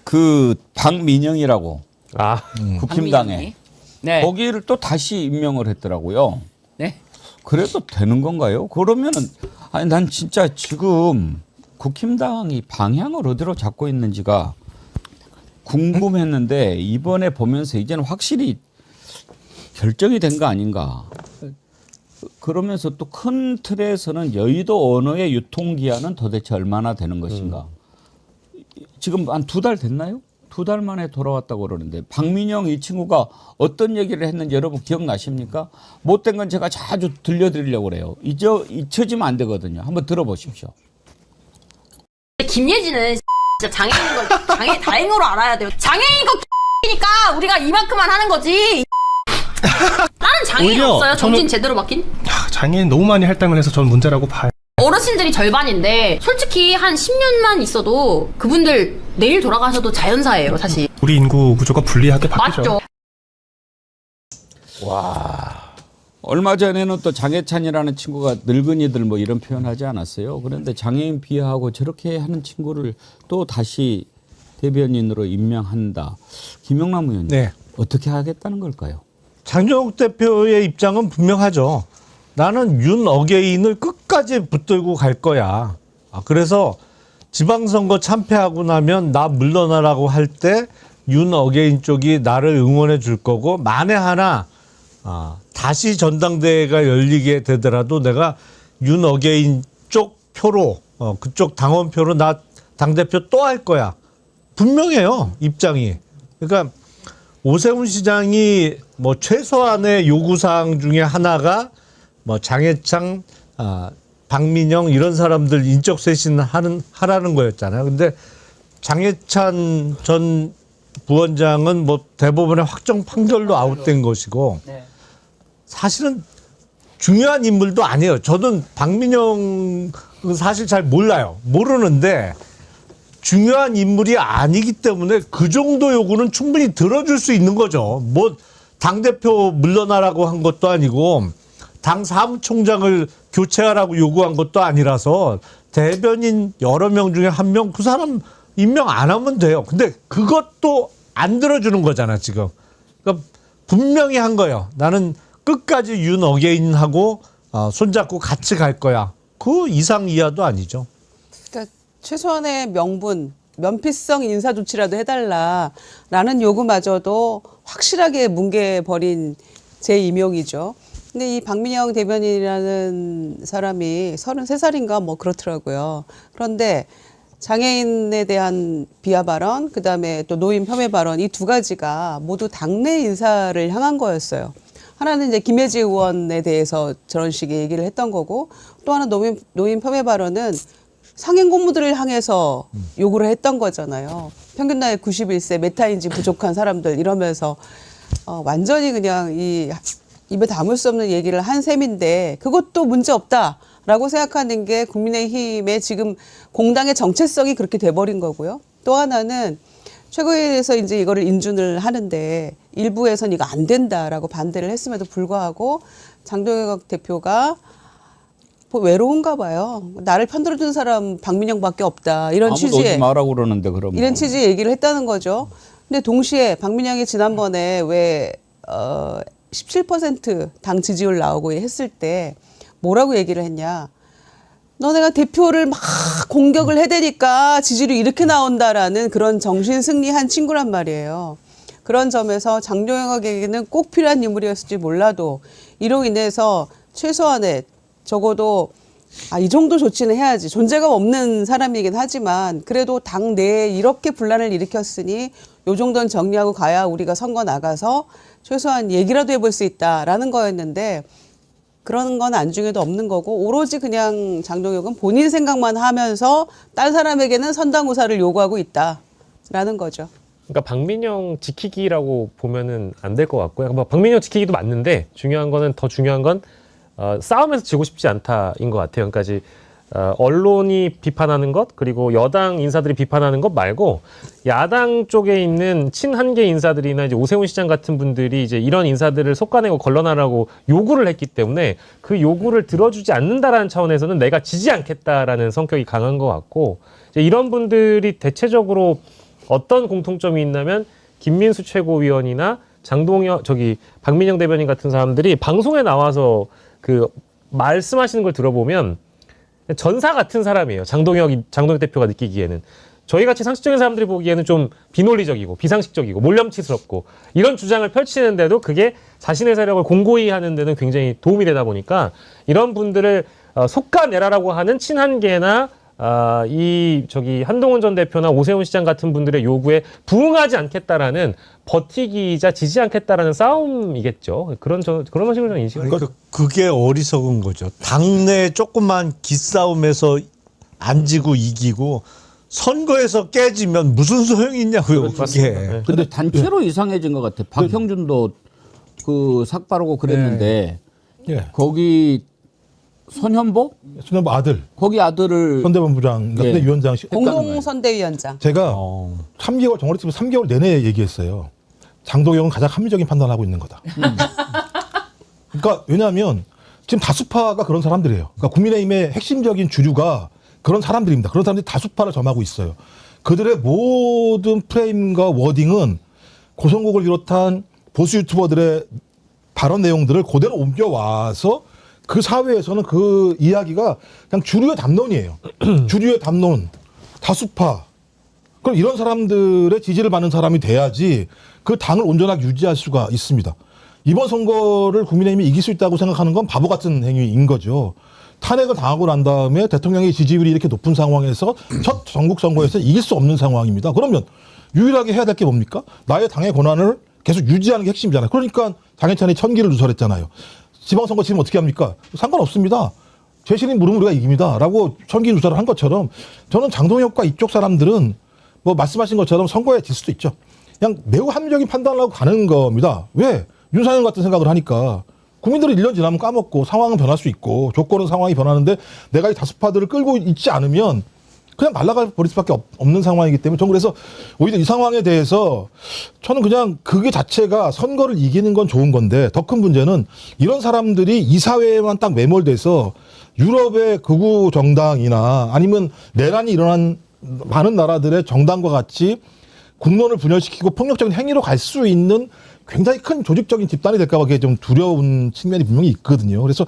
그 박민영이라고 아, 국힘당에 박민영이. 네. 거기를 또 다시 임명을 했더라고요. 네. 그래도 되는 건가요? 그러면은 아니 난 진짜 지금 국힘당이 방향을 어디로 잡고 있는지가 궁금했는데 이번에 보면서 이제는 확실히 결정이 된 거 아닌가. 그러면서 또 큰 틀에서는 여의도 언어의 유통기한은 도대체 얼마나 되는 것인가. 지금 한 2달 됐나요? 2달 만에 돌아왔다고 그러는데 박민영 이 친구가 어떤 얘기를 했는지 여러분 기억나십니까? 못된 건 제가 자주 들려드리려고 그래요. 잊혀지면 안 되거든요. 한번 들어보십시오. 김예진은 진짜 장애인인 걸 장애 다행으로 알아야 돼요. 장애인 거 니까 우리가 이만큼만 하는 거지. 나는 장애인 없어요. 정신 제대로 박힌? 장애인 너무 많이 할당을 해서 전 문제라고 봐요. 어르신들이 절반인데 솔직히 한 10년만 있어도 그분들 내일 돌아가셔도 자연사예요, 사실. 우리 인구 구조가 불리하게 바뀌죠. 맞죠. 얼마 전에는 또 장해찬이라는 친구가 늙은이들 뭐 이런 표현하지 않았어요. 그런데 장애인 비하하고 저렇게 하는 친구를 또 다시 대변인으로 임명한다. 김영남 의원님 네. 어떻게 하겠다는 걸까요? 장정욱 대표의 입장은 분명하죠. 나는 윤 어게인을 끝까지 붙들고 갈 거야. 그래서 지방선거 참패하고 나면 나 물러나라고 할 때 윤 어게인 쪽이 나를 응원해 줄 거고 만에 하나 다시 전당대회가 열리게 되더라도 내가 윤 어게인 쪽 표로 그쪽 당원표로 나 당대표 또 할 거야. 분명해요. 입장이. 그러니까 오세훈 시장이 뭐 최소한의 요구사항 중에 하나가 뭐 장해창, 박민영 이런 사람들 인적 쇄신 하라는 거였잖아요. 근데 장해찬 전 부원장은 뭐 대법원의 확정 판결로 아웃된 것이고 사실은 중요한 인물도 아니에요. 저는 박민영은 사실 잘 몰라요. 모르는데 중요한 인물이 아니기 때문에 그 정도 요구는 충분히 들어줄 수 있는 거죠. 뭐 당대표 물러나라고 한 것도 아니고 당 사무총장을 교체하라고 요구한 것도 아니라서 대변인 여러 명 중에 한 명 그 사람 임명 안 하면 돼요. 근데 그것도 안 들어주는 거잖아 지금. 그러니까 분명히 한 거예요. 나는 끝까지 윤 어게인하고 손잡고 같이 갈 거야. 그 이상 이하도 아니죠. 그러니까 최소한의 명분, 면피성 인사 조치라도 해달라라는 요구마저도 확실하게 뭉개버린 재임용이죠. 근데 이 박민영 대변인이라는 사람이 33살인가 뭐 그렇더라고요. 그런데 장애인에 대한 비하 발언, 그다음에 또 노인 폄훼 발언 이 두 가지가 모두 당내 인사를 향한 거였어요. 하나는 이제 김혜지 의원에 대해서 저런 식의 얘기를 했던 거고 또 하나 노인 폄훼 발언은 상임 공무들을 향해서 요구를 했던 거잖아요. 평균 나이 91세 메타인지 부족한 사람들 이러면서 완전히 그냥 이 입에 담을 수 없는 얘기를 한 셈인데 그것도 문제 없다라고 생각하는 게 국민의힘의 지금 공당의 정체성이 그렇게 돼버린 거고요. 또 하나는 최고위에서 이제 이거를 인준을 하는데 일부에서는 이거 안 된다라고 반대를 했음에도 불구하고 장동혁 대표가 뭐 외로운가 봐요. 나를 편들어준 사람 박민영밖에 없다. 이런 아무도 취지에 오지 마라고 그러는데 그러면 이런 취지의 얘기를 했다는 거죠. 근데 동시에 박민영이 지난번에 왜 17% 당 지지율 나오고 했을 때 뭐라고 얘기를 했냐. 너네가 대표를 막 공격을 해대니까 지지율이 이렇게 나온다라는 그런 정신 승리한 친구란 말이에요. 그런 점에서 장동혁에게는 꼭 필요한 인물이었을지 몰라도 이로 인해서 최소한의 적어도 이 정도 조치는 해야지. 존재감 없는 사람이긴 하지만 그래도 당 내에 이렇게 분란을 일으켰으니 요 정도는 정리하고 가야 우리가 선거 나가서 최소한 얘기라도 해볼 수 있다라는 거였는데 그런 건 안중에도 없는 거고 오로지 그냥 장동혁은 본인 생각만 하면서 딴 사람에게는 선당우사를 요구하고 있다라는 거죠. 그러니까 박민영 지키기라고 보면은 안 될 것 같고요. 뭐 박민영 지키기도 맞는데 중요한 거는 더 중요한 건 싸움에서 지고 싶지 않다인 것 같아요. 그러니까 이제 언론이 비판하는 것 그리고 여당 인사들이 비판하는 것 말고 야당 쪽에 있는 친한계 인사들이나 이제 오세훈 시장 같은 분들이 이제 이런 인사들을 속아내고 걸러나라고 요구를 했기 때문에 그 요구를 들어주지 않는다라는 차원에서는 내가 지지 않겠다라는 성격이 강한 것 같고 이제 이런 분들이 대체적으로 어떤 공통점이 있냐면 김민수 최고위원이나 박민영 대변인 같은 사람들이 방송에 나와서 그 말씀하시는 걸 들어보면 전사 같은 사람이에요. 장동혁 대표가 느끼기에는. 저희같이 상식적인 사람들이 보기에는 좀 비논리적이고 비상식적이고 몰염치스럽고 이런 주장을 펼치는데도 그게 자신의 세력을 공고히 하는 데는 굉장히 도움이 되다 보니까 이런 분들을 속아내라라고 하는 친한계나 한동훈 전 대표나 오세훈 시장 같은 분들의 요구에 부응하지 않겠다라는 버티기이자 지지 않겠다라는 싸움이겠죠. 그런 식으로 저는 인식을 그러니까 그게 어리석은 거죠. 당내 조그만 기싸움에서 안 지고 이기고 선거에서 깨지면 무슨 소용이 있냐고요. 그게. 네. 근데 단체로 이상해진 것 같아. 박형준도 그 삭발하고 그랬는데 거기 손현보 아들. 거기 아들을 선대본부장 같은 위원장 공동선대위원장. 제가 3개월 정원리집에 3개월 내내 얘기했어요. 장동혁은 가장 합리적인 판단을 하고 있는 거다. 그러니까 왜냐하면 지금 다수파가 그런 사람들이에요. 그러니까 국민의힘의 핵심적인 주류가 그런 사람들입니다. 그런 사람들이 다수파를 점하고 있어요. 그들의 모든 프레임과 워딩은 고성국을 비롯한 보수 유튜버들의 발언 내용들을 그대로 옮겨와서 그 사회에서는 그 이야기가 그냥 주류의 담론이에요. 주류의 담론, 다수파. 그럼 이런 사람들의 지지를 받는 사람이 돼야지 그 당을 온전하게 유지할 수가 있습니다. 이번 선거를 국민의힘이 이길 수 있다고 생각하는 건 바보 같은 행위인 거죠. 탄핵을 당하고 난 다음에 대통령의 지지율이 이렇게 높은 상황에서 첫 전국 선거에서 이길 수 없는 상황입니다. 그러면 유일하게 해야 될 게 뭡니까? 나의 당의 권한을 계속 유지하는 게 핵심이잖아요. 그러니까 장해찬이 천기를 누설했잖아요. 지방선거 지금 어떻게 합니까? 상관없습니다. 재신임 물으면 우리가 이깁니다. 라고 천기 누설을 한 것처럼 저는 장동혁과 이쪽 사람들은 뭐 말씀하신 것처럼 선거에 질 수도 있죠. 그냥 매우 합리적인 판단을 하고 가는 겁니다. 왜? 윤상현 같은 생각을 하니까 국민들은 1년 지나면 까먹고 상황은 변할 수 있고 조건은 상황이 변하는데 내가 이 다수파들을 끌고 있지 않으면 그냥 날아가 버릴 수밖에 없는 상황이기 때문에 저는 그래서 오히려 이 상황에 대해서 저는 그냥 그게 자체가 선거를 이기는 건 좋은 건데 더 큰 문제는 이런 사람들이 이 사회에만 딱 매몰돼서 유럽의 극우 정당이나 아니면 내란이 일어난 많은 나라들의 정당과 같이 국론을 분열시키고 폭력적인 행위로 갈 수 있는 굉장히 큰 조직적인 집단이 될까 봐 그게 좀 두려운 측면이 분명히 있거든요. 그래서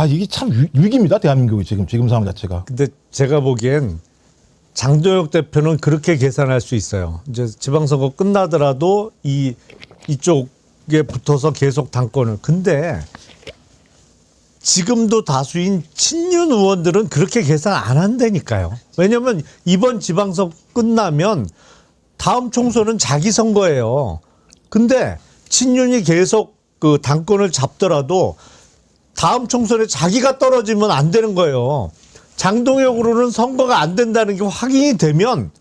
이게 참 위기입니다. 대한민국이 지금 상황 자체가. 근데 제가 보기엔 장동혁 대표는 그렇게 계산할 수 있어요. 이제 지방선거 끝나더라도 이쪽에 붙어서 계속 당권을. 근데 지금도 다수인 친윤 의원들은 그렇게 계산 안 한다니까요. 왜냐하면 이번 지방선거 끝나면 다음 총선은 자기 선거예요. 근데 친윤이 계속 그 당권을 잡더라도 다음 총선에 자기가 떨어지면 안 되는 거예요. 장동혁으로는 선거가 안 된다는 게 확인이 되면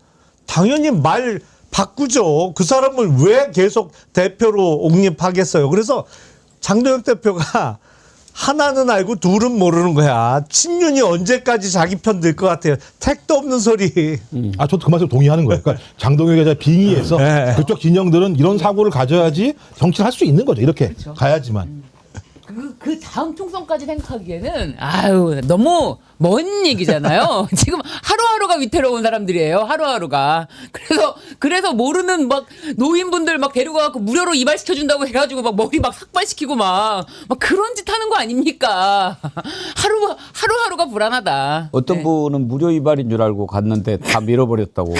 당연히 말 바꾸죠. 그 사람을 왜 계속 대표로 옹립하겠어요. 그래서 장동혁 대표가 하나는 알고 둘은 모르는 거야. 친윤이 언제까지 자기 편 들 것 같아요. 택도 없는 소리. 저도 그 말씀 동의하는 거예요. 그러니까 장동혁이 빙의해서 그쪽 진영들은 이런 사고를 가져야지 정치를 할 수 있는 거죠. 이렇게 그렇죠. 가야지만. 그 다음 총선까지 생각하기에는 너무 먼 얘기잖아요. 지금 하루하루가 위태로운 사람들이에요. 하루하루가. 그래서 모르는 막 노인분들 막 데려가고 무료로 이발시켜준다고 해가지고 막 머리 막 삭발시키고 막 그런 짓 하는 거 아닙니까? 하루하루가 불안하다. 어떤 분은 무료 이발인 줄 알고 갔는데 다 밀어버렸다고.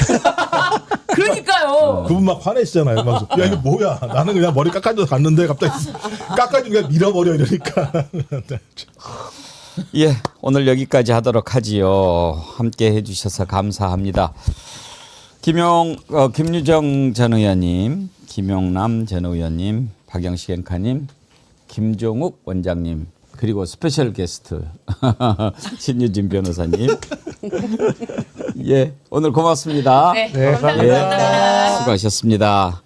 그러니까요. 그분 막 화내시잖아요. 막, 야, 이거 뭐야. 나는 그냥 머리 깎아줘서 갔는데 갑자기 깎아주고 그냥 밀어버려 이러니까. 예, 오늘 여기까지 하도록 하지요. 함께 해주셔서 감사합니다. 김유정 전 의원님, 김용남 전 의원님, 박영식 앵커님, 김종욱 원장님, 그리고 스페셜 게스트 신유진 변호사님. 예, 오늘 고맙습니다. 네, 감사합니다. 예, 수고하셨습니다.